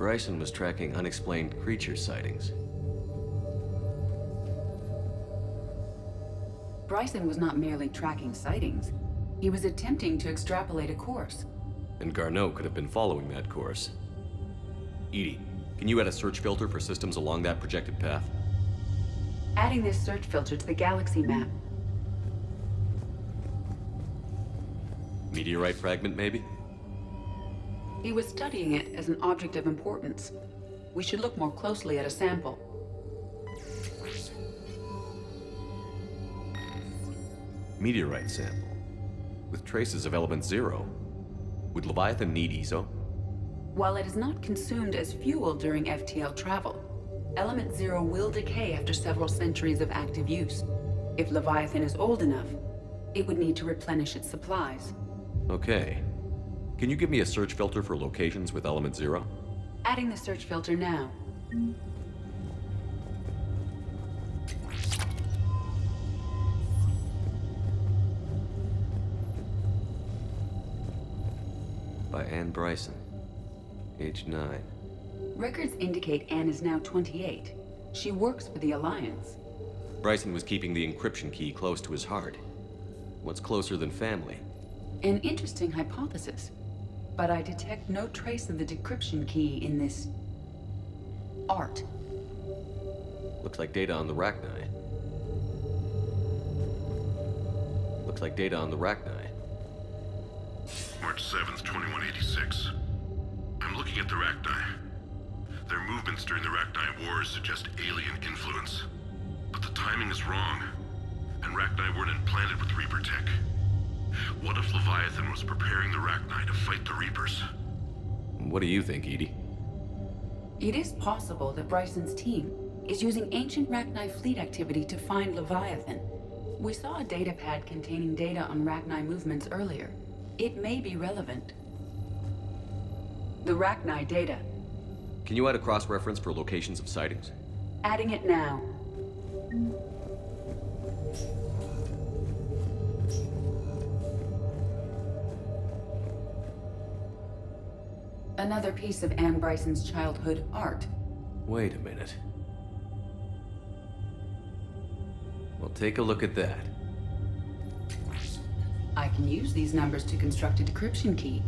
Bryson was tracking unexplained creature sightings. Bryson was not merely tracking sightings. He was attempting to extrapolate a course. And Garneau could have been following that course. Edie, can you add a search filter for systems along that projected path? Adding this search filter to the galaxy map. Meteorite fragment, maybe? He was studying it as an object of importance. We should look more closely at a sample. Meteorite sample. with traces of Element Zero. Would Leviathan need ESO? While it is not consumed as fuel during FTL travel, Element Zero will decay after several centuries of active use. If Leviathan is old enough, it would need to replenish its supplies. Okay. Can you give me a search filter for locations with Element Zero? Adding the search filter now. By Anne Bryson. Age 9. Records indicate Anne is now 28. She works for the Alliance. Bryson was keeping the encryption key close to his heart. What's closer than family? An interesting hypothesis, but I detect no trace of the decryption key in this art. Looks like data on the Rachni. March 7th, 2186. I'm looking at the Rachni. Their movements during the Rachni Wars suggest alien influence. But the timing is wrong, and Rachni weren't implanted with Reaper tech. What if Leviathan was preparing the Rachni to fight the Reapers? What do you think, Edie? It is possible that Bryson's team is using ancient Rachni fleet activity to find Leviathan. We saw a data pad containing data on Rachni movements earlier. It may be relevant. The Rachni data. Can you add a cross-reference for locations of sightings? Adding it now. Another piece of Anne Bryson's childhood art. Wait a minute. Well, take a look at that. I can use these numbers to construct a decryption key.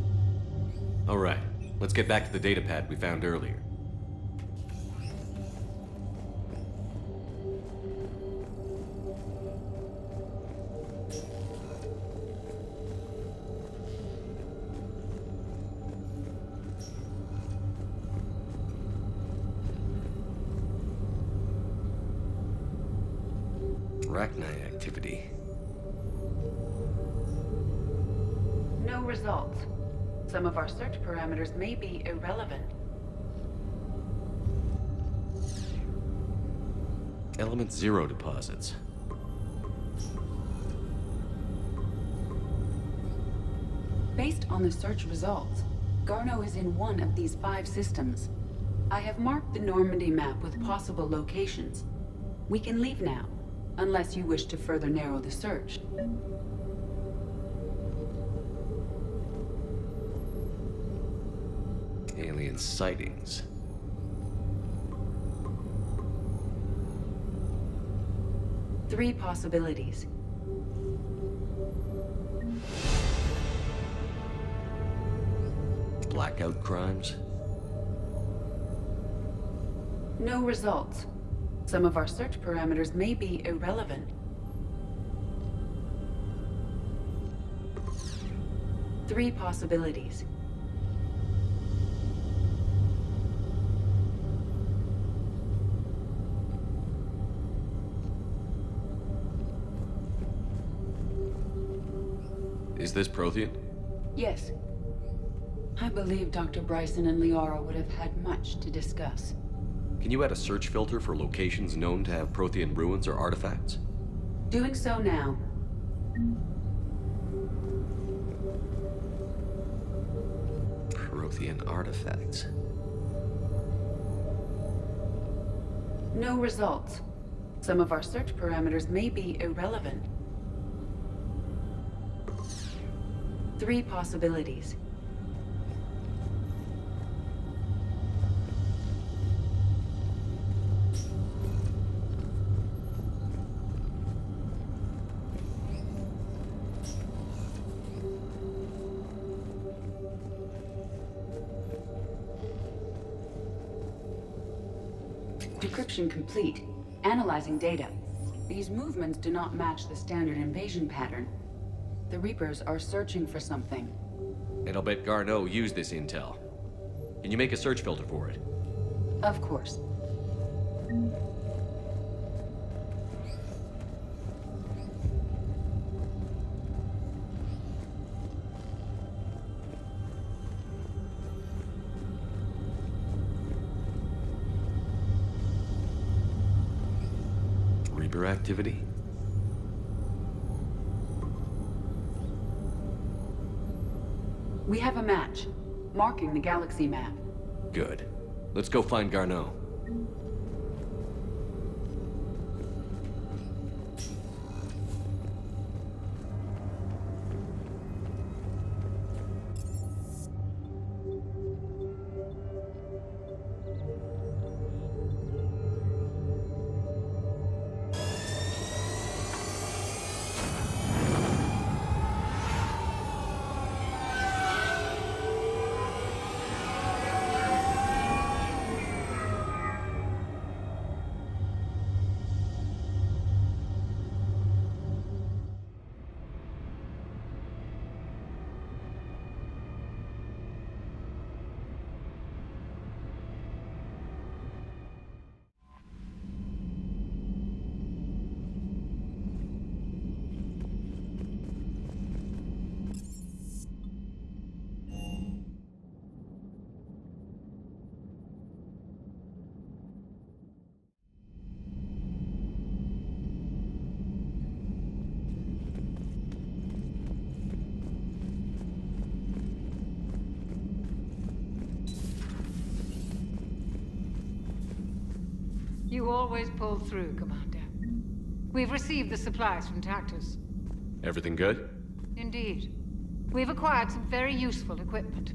All right, let's get back to the data pad we found earlier. Rachni activity. No results. Some of our search parameters may be irrelevant. Element Zero deposits. Based on the search results, Garneau is in one of these 5 systems. I have marked the Normandy map with possible locations. We can leave now, unless you wish to further narrow the search. Alien sightings. Three possibilities. Blackout crimes? No results. Some of our search parameters may be irrelevant. Three possibilities. Is this Prothean? Yes. I believe Dr. Bryson and Liara would have had much to discuss. Can you add a search filter for locations known to have Prothean ruins or artifacts? Doing so now. Prothean artifacts. No results. Some of our search parameters may be irrelevant. Three possibilities. Decryption complete. Analyzing data. These movements do not match the standard invasion pattern. The Reapers are searching for something. And I'll bet Garneau used this intel. Can you make a search filter for it? Of course. Reaper activity? We have a match, marking the galaxy map. Good. Let's go find Garneau. You always pull through, Commander. We've received the supplies from Tactus. Everything good? Indeed. We've acquired some very useful equipment.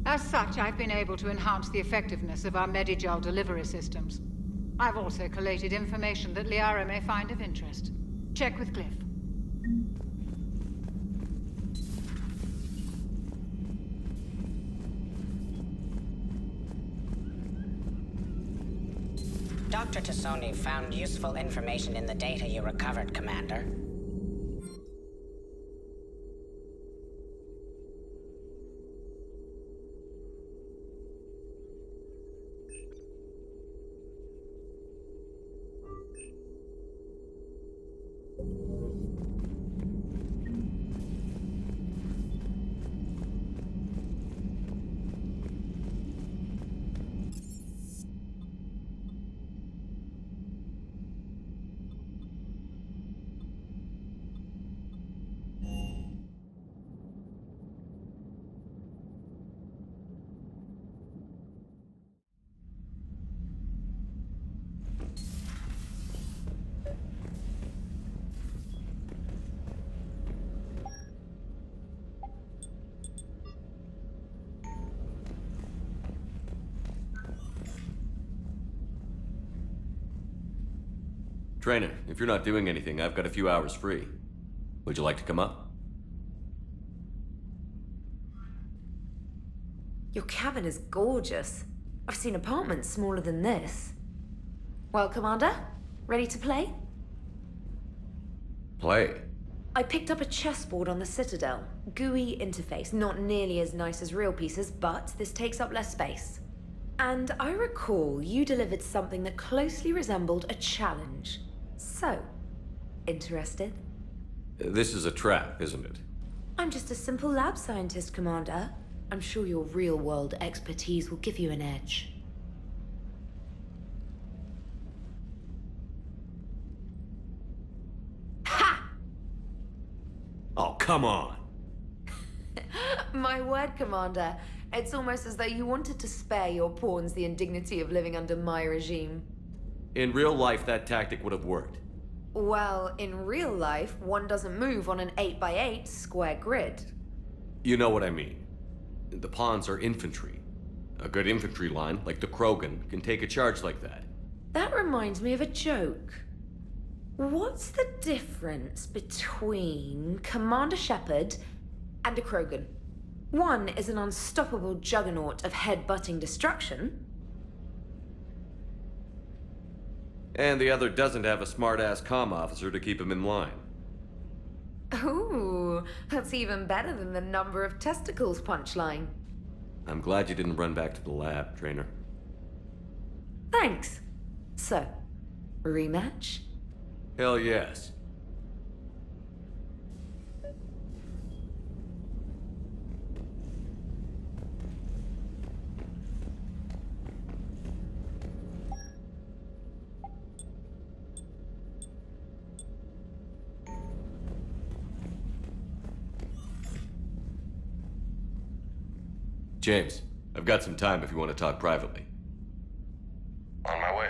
As such, I've been able to enhance the effectiveness of our Medigel delivery systems. I've also collated information that Liara may find of interest. Check with Cliff. Dr. Tassoni found useful information in the data you recovered, Commander. Trainer, if you're not doing anything, I've got a few hours free. Would you like to come up? Your cabin is gorgeous. I've seen apartments smaller than this. Well, Commander, ready to play? Play? I picked up a chessboard on the Citadel. GUI interface, not nearly as nice as real pieces, but this takes up less space. And I recall you delivered something that closely resembled a challenge. So, interested? This is a trap, isn't it? I'm just a simple lab scientist, Commander. I'm sure your real-world expertise will give you an edge. Ha! Oh, come on! My word, Commander. It's almost as though you wanted to spare your pawns the indignity of living under my regime. In real life, that tactic would have worked. Well, in real life, one doesn't move on an 8x8 square grid. You know what I mean. The pawns are infantry. A good infantry line, like the Krogan, can take a charge like that. That reminds me of a joke. What's the difference between Commander Shepard and a Krogan? One is an unstoppable juggernaut of head-butting destruction. And the other doesn't have a smart-ass comm officer to keep him in line. Ooh, that's even better than the number of testicles punchline. I'm glad you didn't run back to the lab, Trainer. Thanks. So, rematch? Hell yes. James, I've got some time if you want to talk privately. On my way.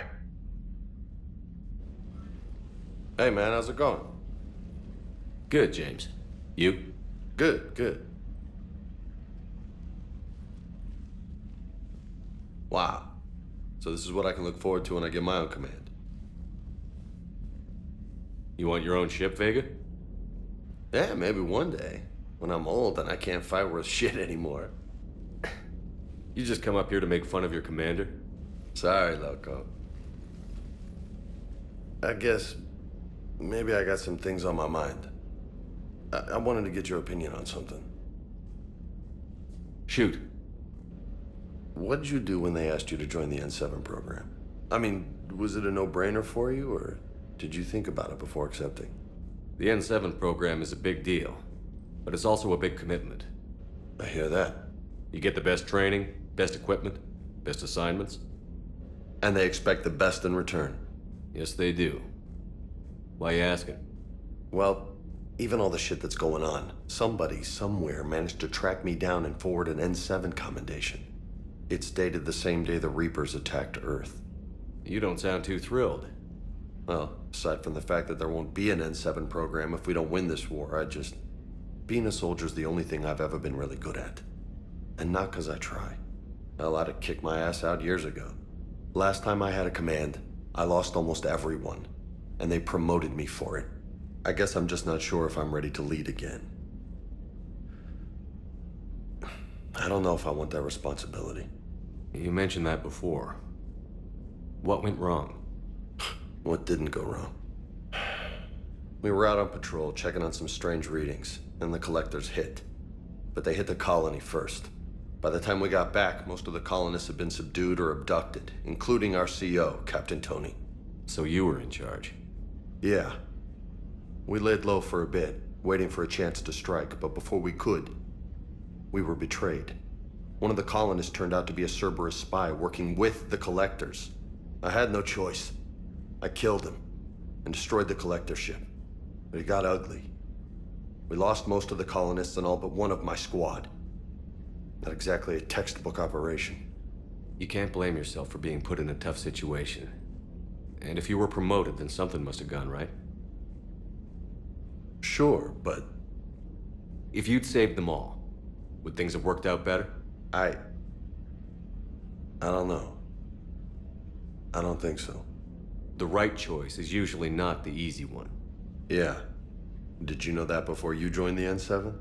Hey man, how's it going? Good, James. You? Good, good. Wow. So this is what I can look forward to when I get my own command. You want your own ship, Vega? Yeah, maybe one day. When I'm old and I can't fight worth shit anymore. You just come up here to make fun of your commander? Sorry, Loco. I guess maybe I got some things on my mind. I wanted to get your opinion on something. Shoot. What did you do when they asked you to join the N7 program? I mean, was it a no-brainer for you, or did you think about it before accepting? The N7 program is a big deal, but it's also a big commitment. I hear that. You get the best training, best equipment, best assignments. And they expect the best in return. Yes, they do. Why you asking? Well, even all the shit that's going on, somebody somewhere managed to track me down and forward an N7 commendation. It's dated the same day the Reapers attacked Earth. You don't sound too thrilled. Well, aside from the fact that there won't be an N7 program if we don't win this war, being a soldier's the only thing I've ever been really good at. And not 'cause I try. Hell, I'd have kicked my ass out years ago. Last time I had a command, I lost almost everyone, and they promoted me for it. I guess I'm just not sure if I'm ready to lead again. I don't know if I want that responsibility. You mentioned that before. What went wrong? What didn't go wrong? We were out on patrol, checking on some strange readings, and the collectors hit. But they hit the colony first. By the time we got back, most of the colonists had been subdued or abducted, including our CO, Captain Tony. So you were in charge? Yeah. We laid low for a bit, waiting for a chance to strike, but before we could, we were betrayed. One of the colonists turned out to be a Cerberus spy working with the collectors. I had no choice. I killed him and destroyed the collector ship. But it got ugly. We lost most of the colonists and all but one of my squad. Not exactly a textbook operation. You can't blame yourself for being put in a tough situation. And if you were promoted, then something must have gone right. Sure, but... If you'd saved them all, would things have worked out better? I don't know. I don't think so. The right choice is usually not the easy one. Yeah. Did you know that before you joined the N7?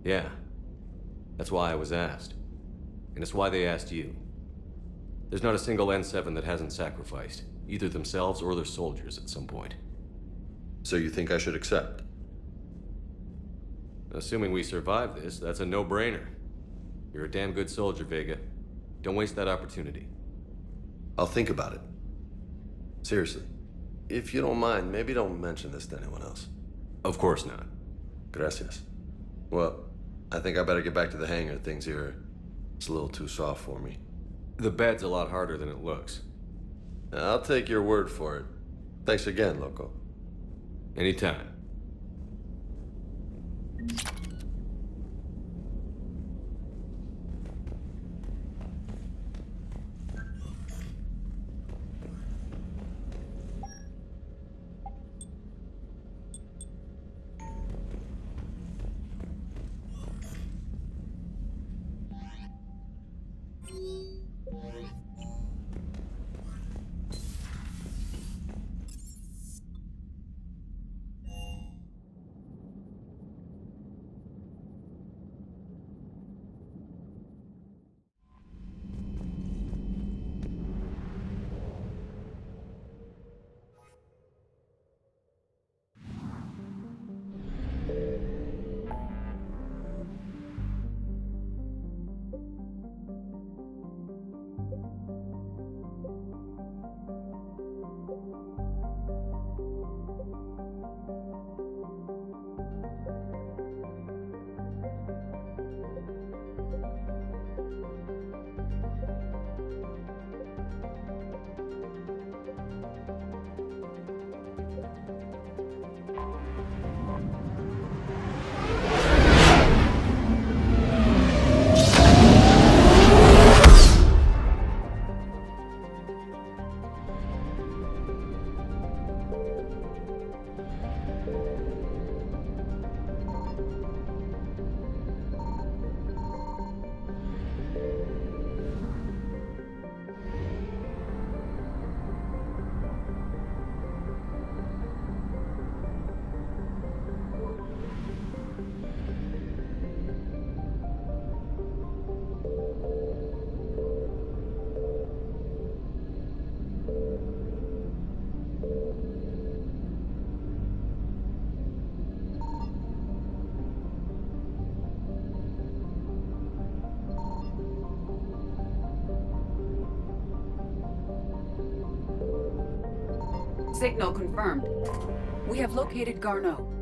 Yeah. That's why I was asked. And it's why they asked you. There's not a single N7 that hasn't sacrificed, either themselves or their soldiers at some point. So you think I should accept? Assuming we survive this, that's a no-brainer. You're a damn good soldier, Vega. Don't waste that opportunity. I'll think about it. Seriously. If you don't mind, maybe don't mention this to anyone else. Of course not. Gracias. Well, I think I better get back to the hangar. Things here, it's a little too soft for me. The bed's a lot harder than it looks. I'll take your word for it. Thanks again, Loco. Anytime. Signal confirmed. We have located Garneau.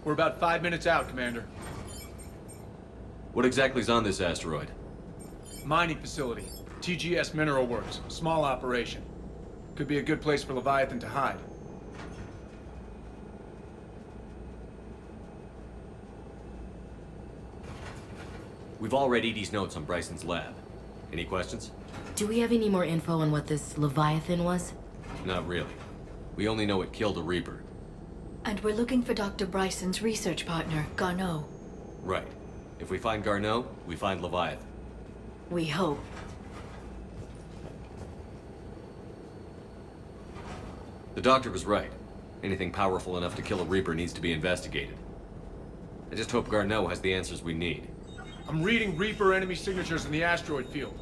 We're about 5 minutes out, Commander. What exactly is on this asteroid? Mining facility. TGS Mineral Works. Small operation. Could be a good place for Leviathan to hide. We've all read Edie's notes on Bryson's lab. Any questions? Do we have any more info on what this Leviathan was? Not really. We only know it killed a Reaper. And we're looking for Dr. Bryson's research partner, Garneau. Right. If we find Garneau, we find Leviathan. We hope. The doctor was right. Anything powerful enough to kill a Reaper needs to be investigated. I just hope Garneau has the answers we need. I'm reading Reaper enemy signatures in the asteroid field.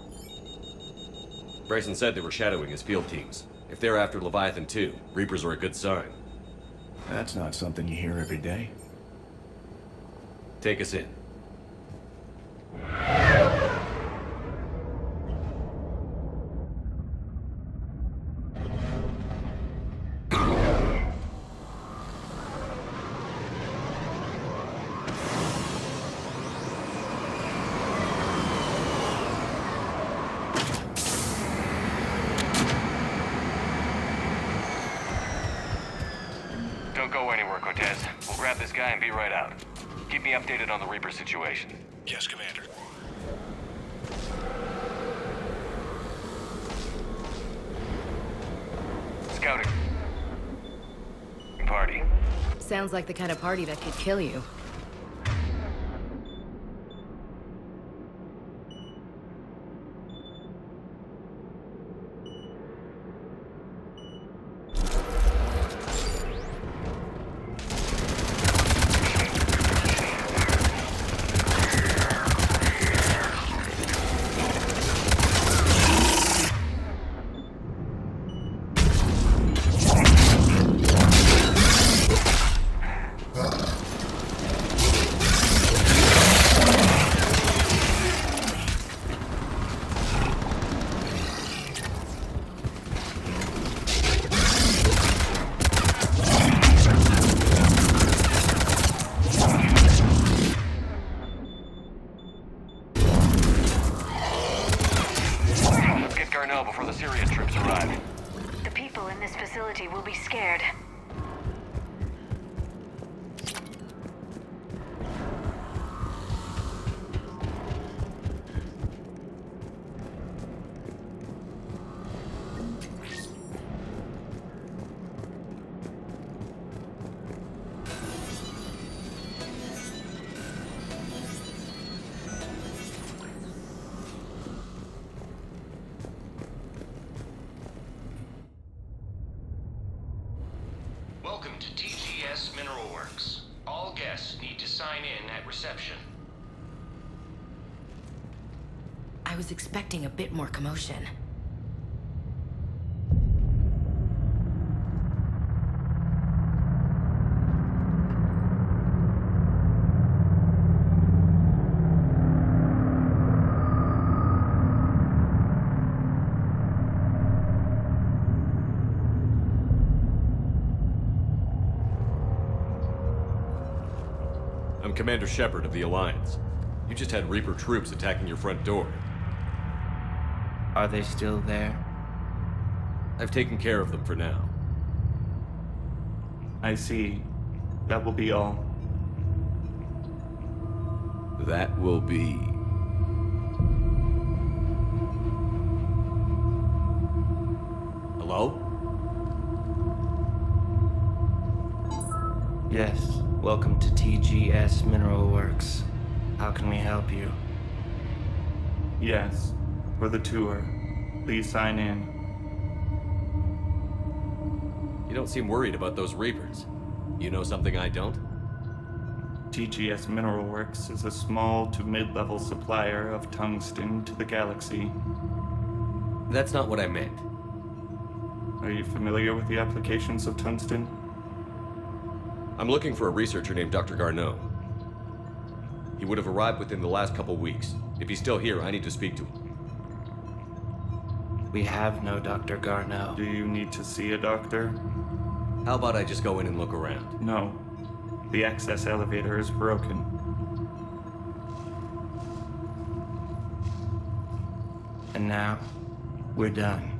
Bryson said they were shadowing his field teams. If they're after Leviathan too, Reapers are a good sign. That's not something you hear every day. Take us in. Don't go anywhere, Cortez. We'll grab this guy and be right out. Keep me updated on the Reaper situation. Yes, Commander. Scouting. Party. Sounds like the kind of party that could kill you. Before the serious troops arrive. The people in this facility will be scared. Welcome to TGS Mineral Works. All guests need to sign in at reception. I was expecting a bit more commotion. I'm Commander Shepard of the Alliance. You just had Reaper troops attacking your front door. Are they still there? I've taken care of them for now. I see. That will be all. That will be... Hello? Yes. Welcome to TGS Mineral Works. How can we help you? Yes. For the tour. Please sign in. You don't seem worried about those Reapers. You know something I don't? TGS Mineral Works is a small to mid-level supplier of tungsten to the galaxy. That's not what I meant. Are you familiar with the applications of tungsten? I'm looking for a researcher named Dr. Garneau. He would have arrived within the last couple weeks. If he's still here, I need to speak to him. We have no Dr. Garneau. Do you need to see a doctor? How about I just go in and look around? No. The access elevator is broken. And now, we're done.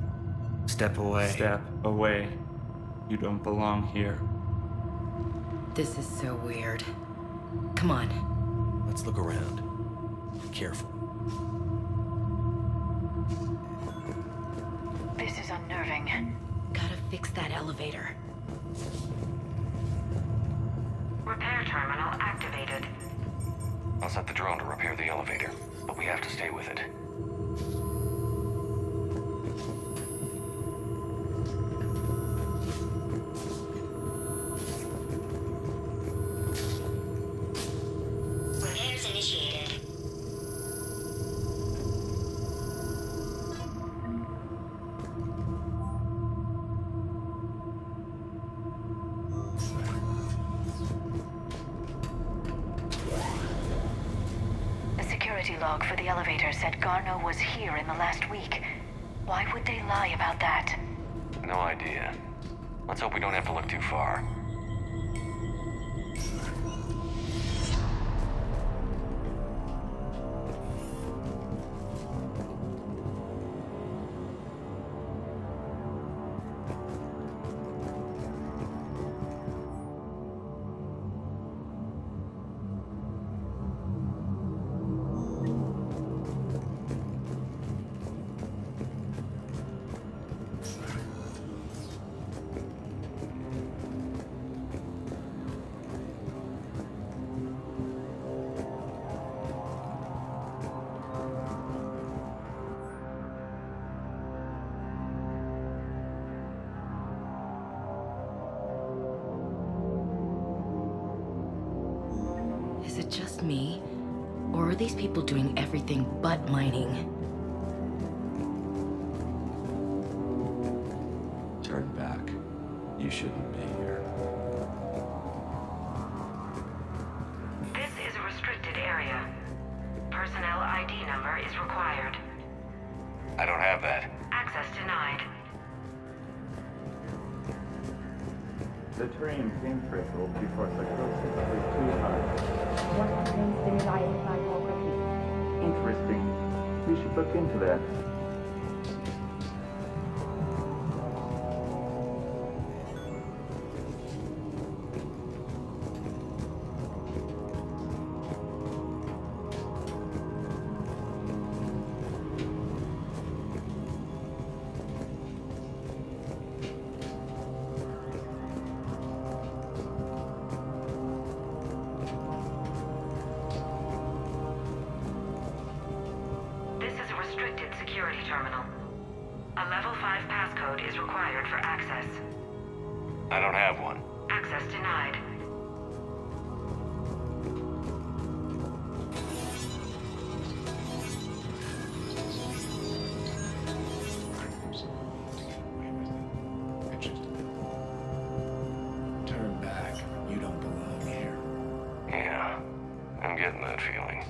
Step away. Step away. You don't belong here. This is so weird. Come on. Let's look around. Be careful. This is unnerving. Gotta fix that elevator. Repair terminal activated. I'll set the drone to repair the elevator, but we have to stay with it. Repairs initiated. The security log for the elevator said Garno was here in the last week. Why would they lie about that? No idea. Let's hope we don't have to look too far. Is it just me? Or are these people doing everything but mining? Turn back. You shouldn't be here. This is a restricted area. Personnel ID number is required. I don't have that. Access denied. The terrain pain threshold before psychosis is too high. What brain stimuli inside more quickly? Interesting. We should look into that. This is a restricted security terminal. A level 5 passcode is required for access. I don't have one. Access denied. Turn back. You don't belong here. Yeah, I'm getting that feeling.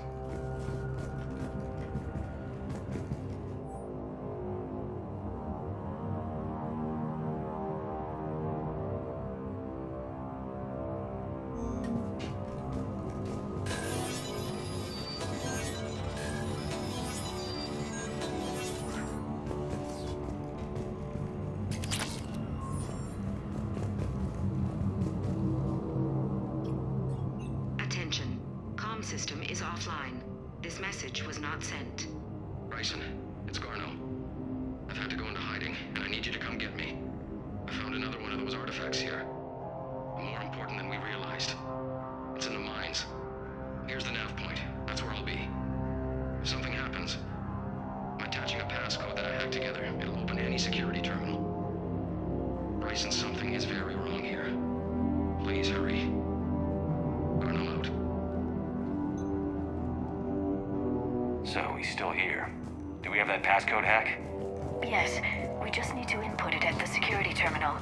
Attention. Comm system is offline. This message was not sent. Bryson, it's Garno. I've had to go into hiding, and I need you to come get me. I found another one of those artifacts here. More important than we realized. It's in the mines. Here's the nav point. That's where I'll be. If something happens, I'm attaching a passcode that I hacked together. It'll open any security terminal. Bryson, something is very wrong here. Please hurry. Garno out. So, he's still here. Do we have that passcode hack? Yes, we just need to input it at the security terminal.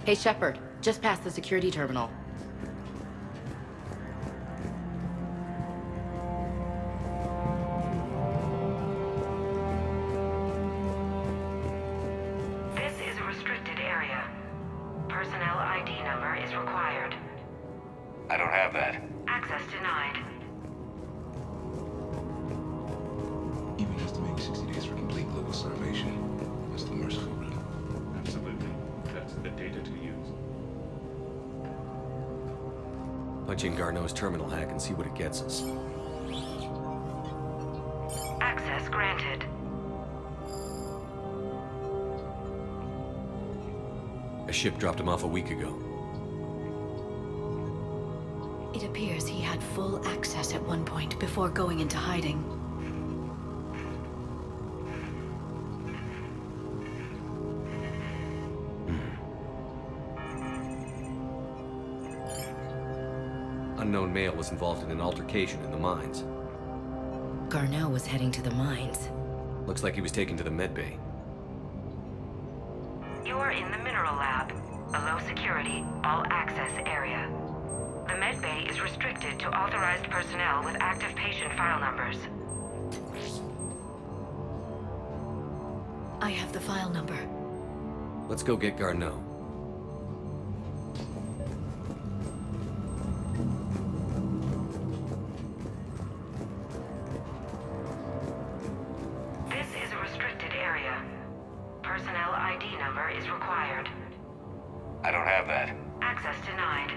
Hey, Shepard, just past the security terminal. This is a restricted area. Personnel ID number is required. I don't have that. Access denied. Even estimating 60 days for complete global starvation. That's the merciful route. Absolutely. That's the data to use. Punch in Garneau's terminal hack and see what it gets us. Access granted. A ship dropped him off a week ago. It appears he had full access at one point before going into hiding. Unknown male was involved in an altercation in the mines. Garneau was heading to the mines. Looks like he was taken to the medbay. You are in the mineral lab, a low security, all access area. The medbay is restricted to authorized personnel with active patient file numbers. I have the file number. Let's go get Garneau. This is a restricted area. Personnel ID number is required. I don't have that. Access denied.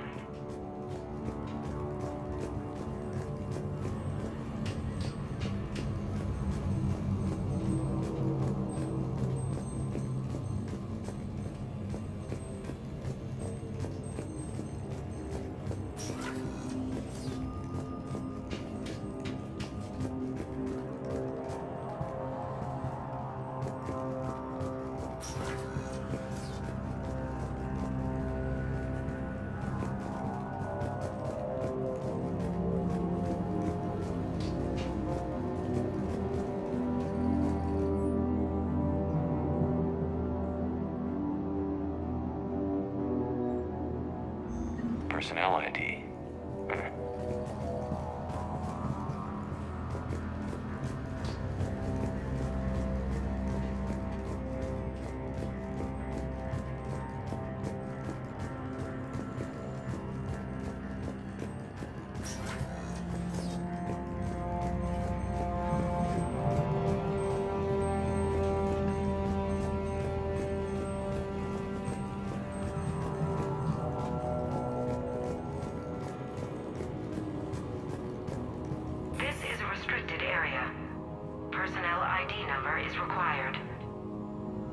Personnel ID. This is a restricted area. Personnel ID number is required.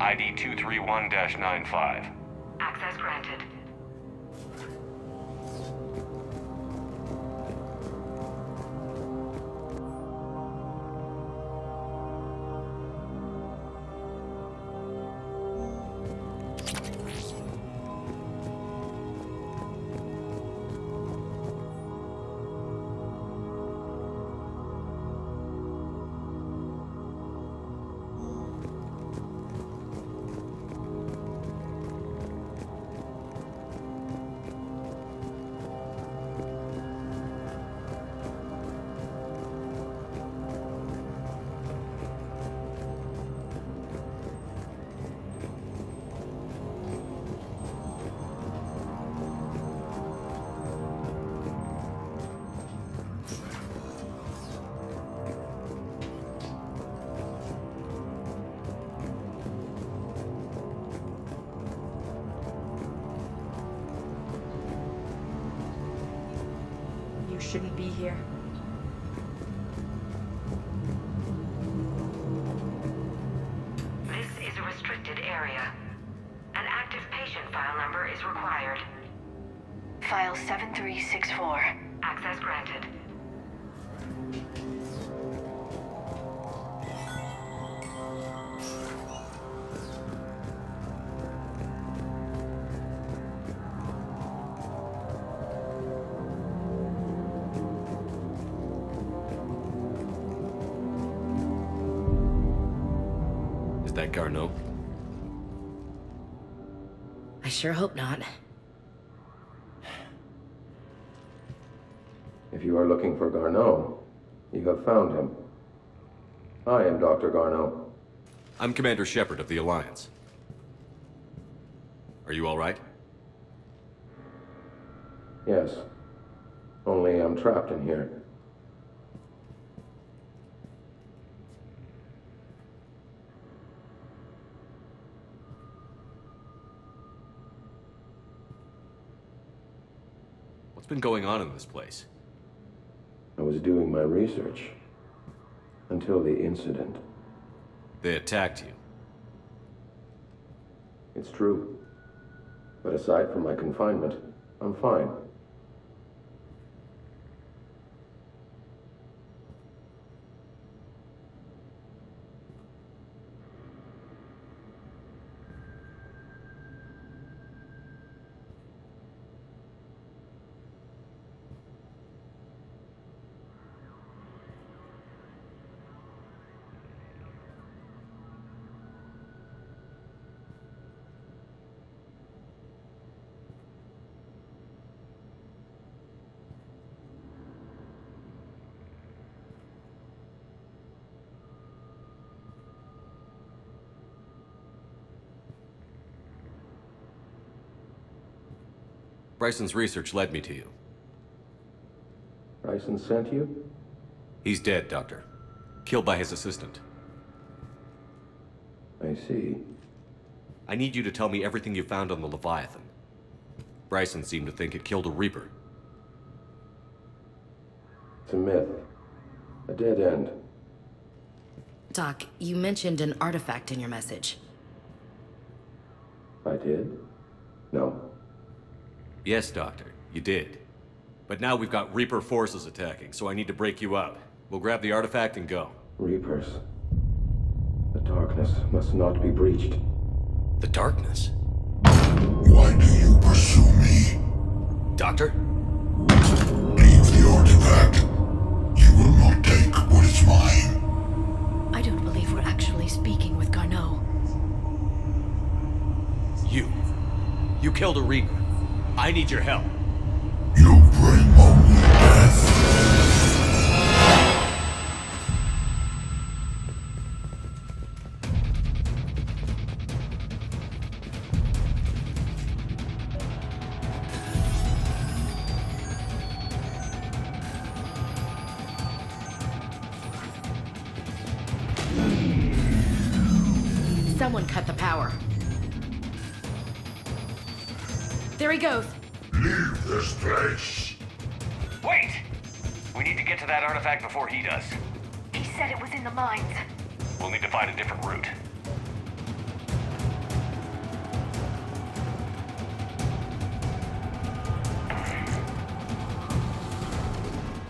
ID 231-95. Access granted. You shouldn't be here. This is a restricted area. An active patient file number is required. File 7364. Access granted. Is that Garneau? I sure hope not. If you are looking for Garneau, you have found him. I am Dr. Garneau. I'm Commander Shepard of the Alliance. Are you all right? Yes. Only I'm trapped in here. What's been going on in this place? I was doing my research. Until the incident. They attacked you. It's true. But aside from my confinement, I'm fine. Bryson's research led me to you. Bryson sent you? He's dead, Doctor. Killed by his assistant. I see. I need you to tell me everything you found on the Leviathan. Bryson seemed to think it killed a Reaper. It's a myth. A dead end. Doc, you mentioned an artifact in your message. I did? No. Yes, Doctor, you did. But now we've got Reaper forces attacking, so I need to break you up. We'll grab the artifact and go. Reapers. The darkness must not be breached. The darkness? Why do you pursue me? Doctor? Leave the artifact. You will not take what is mine. I don't believe we're actually speaking with Garneau. You killed a Reaper. I need your help. You bring only death. Someone cut the power. There he goes. Leave this place. Wait! We need to get to that artifact before he does. He said it was in the mines. We'll need to find a different route.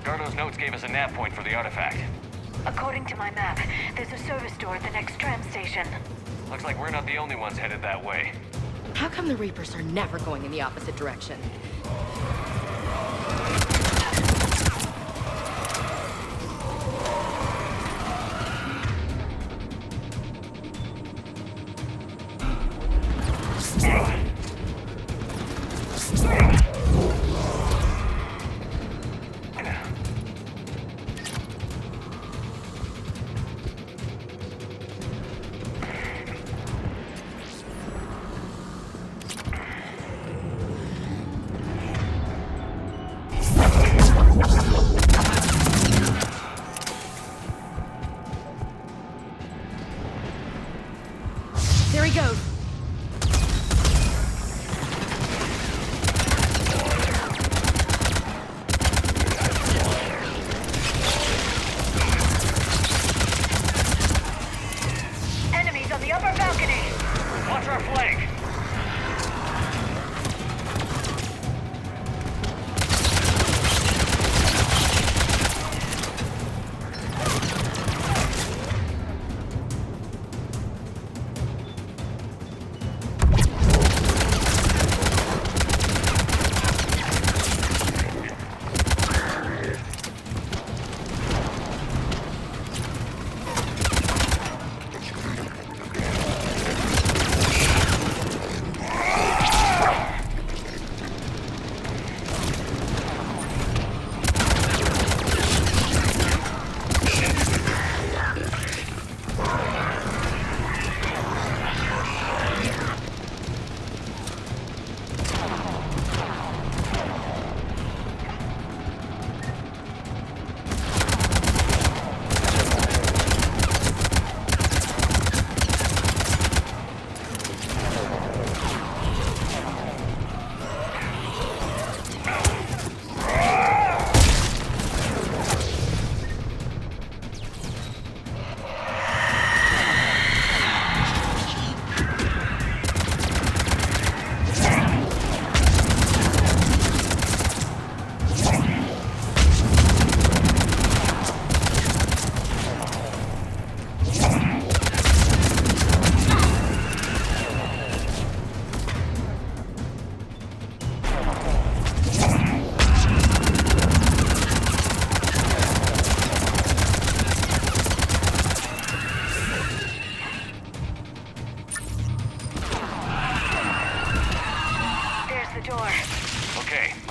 Garneau's notes gave us a nav point for the artifact. According to my map, there's a service door at the next tram station. Looks like we're not the only ones headed that way. How come the Reapers are never going in the opposite direction?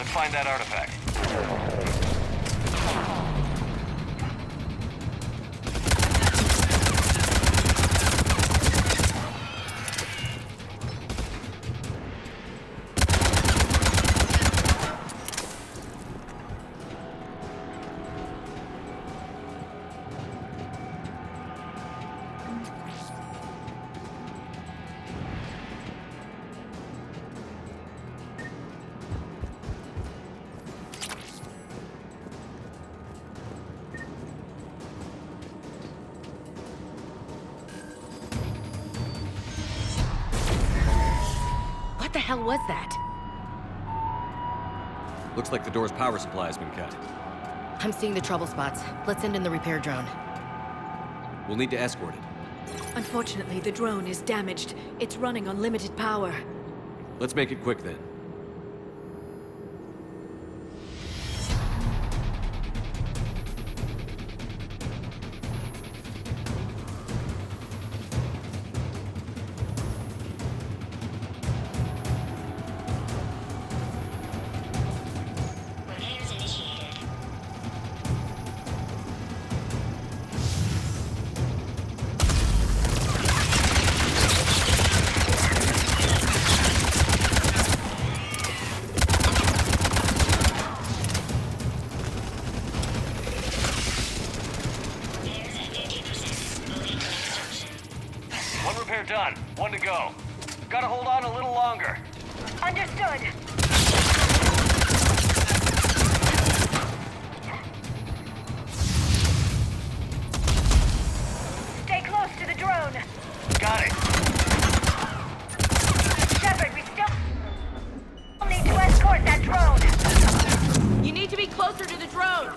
Let's find that artifact. What the hell was that? Looks like the door's power supply has been cut. I'm seeing the trouble spots. Let's send in the repair drone. We'll need to escort it. Unfortunately, the drone is damaged. It's running on limited power. Let's make it quick then. One repair done. One to go. Gotta hold on a little longer. Understood. Stay close to the drone. Got it. Shepard, we still need to escort that drone. You need to be closer to the drone.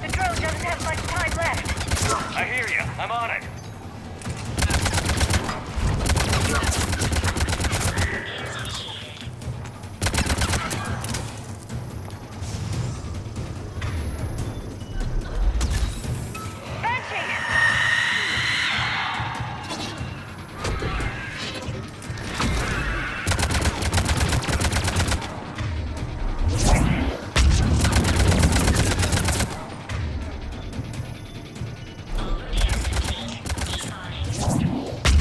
The drone doesn't have much time left. I hear you. I'm on it.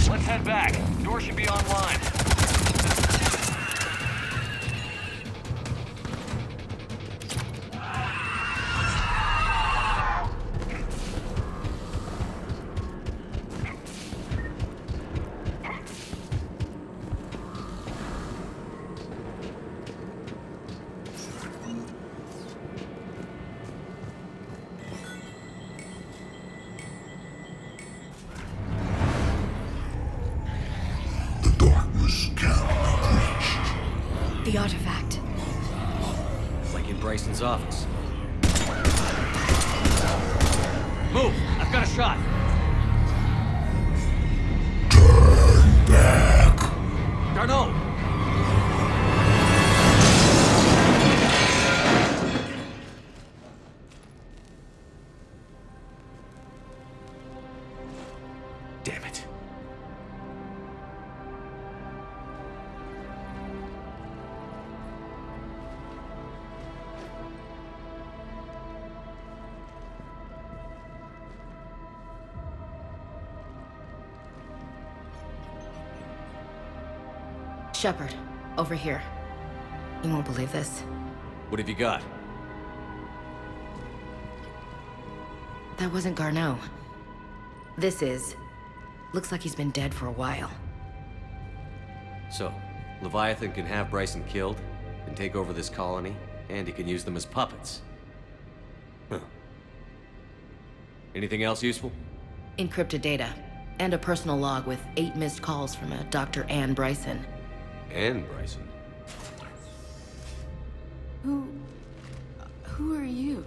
Let's head back. Door should be online. The artifact. Like in Bryson's office. Move! I've got a shot! Turn back. Darno! Damn it. Shepard, over here. You won't believe this. What have you got? That wasn't Garneau. This is. Looks like he's been dead for a while. So, Leviathan can have Bryson killed, and take over this colony, and he can use them as puppets. Huh. Anything else useful? Encrypted data, and a personal log with 8 missed calls from a Dr. Ann Bryson. Ann Bryson? Who are you?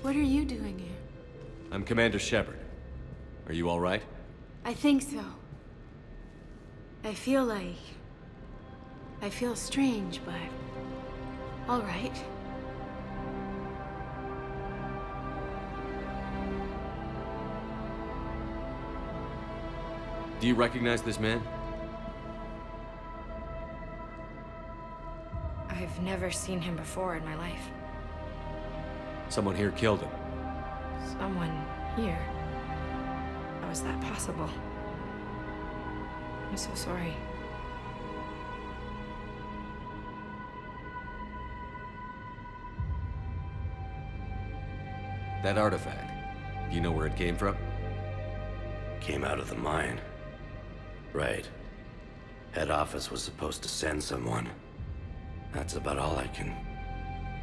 What are you doing here? I'm Commander Shepard. Are you all right? I think so. I feel strange, but... all right. Do you recognize this man? I've never seen him before in my life. Someone here killed him. Someone here? How is that possible? I'm so sorry. That artifact, do you know where it came from? Came out of the mine. Right. Head office was supposed to send someone. That's about all I can...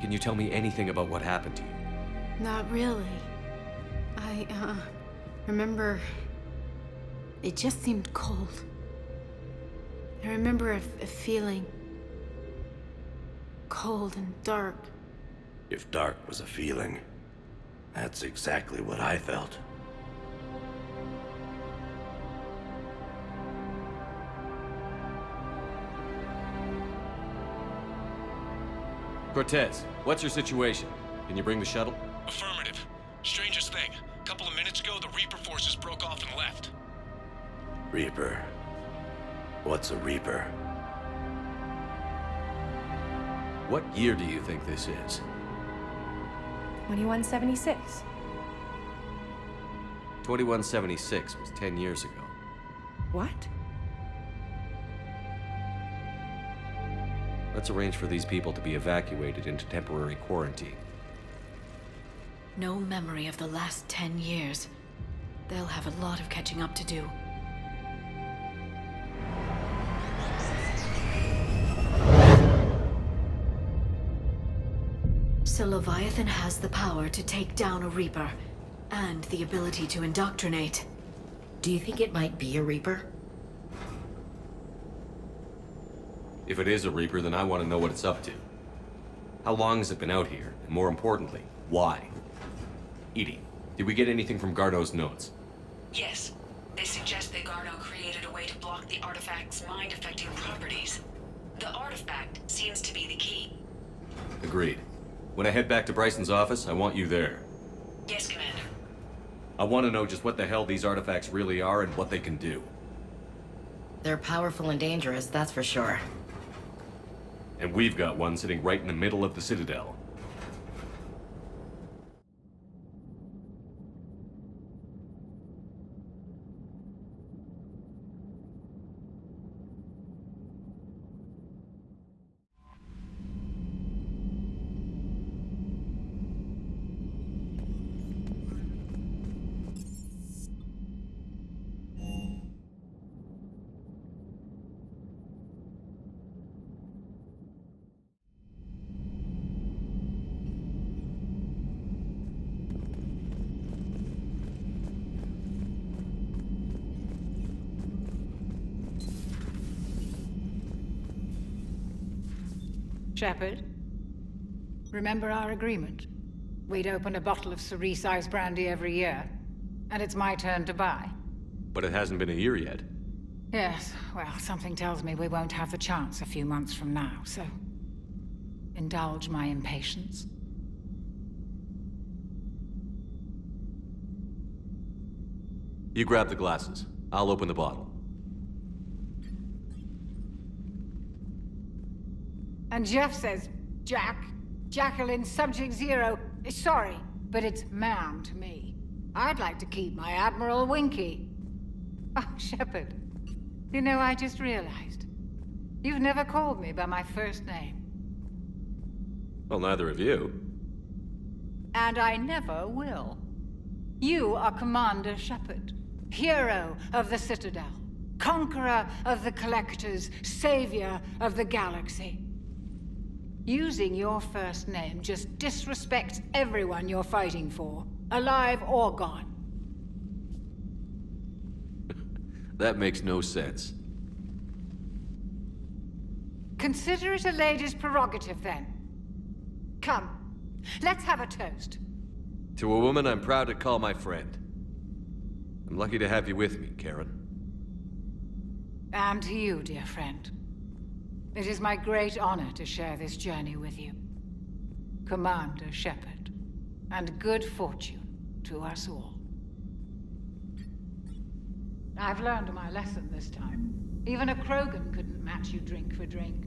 Can you tell me anything about what happened to you? Not really. I, remember... it just seemed cold. I remember a feeling... cold and dark. If dark was a feeling, that's exactly what I felt. Cortez, what's your situation? Can you bring the shuttle? Affirmative. Strangest thing. A couple of minutes ago, the Reaper forces broke off and left. Reaper. What's a Reaper? What year do you think this is? 2176. 2176 was 10 years ago. What? Let's arrange for these people to be evacuated into temporary quarantine. No memory of the last 10 years. They'll have a lot of catching up to do. So Leviathan has the power to take down a Reaper, and the ability to indoctrinate. Do you think it might be a Reaper? If it is a Reaper, then I want to know what it's up to. How long has it been out here? And more importantly, why? Edie, did we get anything from Garneau's notes? Yes. They suggest that Garneau created a way to block the artifact's mind-affecting properties. The artifact seems to be the key. Agreed. When I head back to Bryson's office, I want you there. Yes, Commander. I want to know just what the hell these artifacts really are and what they can do. They're powerful and dangerous, that's for sure. And we've got one sitting right in the middle of the Citadel. Shepard, remember our agreement? We'd open a bottle of cerise ice brandy every year, and it's my turn to buy. But it hasn't been a year yet. Yes, well, something tells me we won't have the chance a few months from now, so... indulge my impatience. You grab the glasses. I'll open the bottle. And Jeff says, Jacqueline, Subject Zero, is sorry, but it's ma'am to me. I'd like to keep my Admiral Winky. Oh, Shepard, you know, I just realized. You've never called me by my first name. Well, neither of you. And I never will. You are Commander Shepard, hero of the Citadel, conqueror of the Collectors, savior of the galaxy. Using your first name just disrespects everyone you're fighting for, alive or gone. That makes no sense. Consider it a lady's prerogative, then. Come, Let's have a toast. To a woman I'm proud to call my friend. I'm lucky to have you with me, Karen. And to you, dear friend. It is my great honor to share this journey with you. Commander Shepard. And good fortune to us all. I've learned my lesson this time. Even a Krogan couldn't match you drink for drink.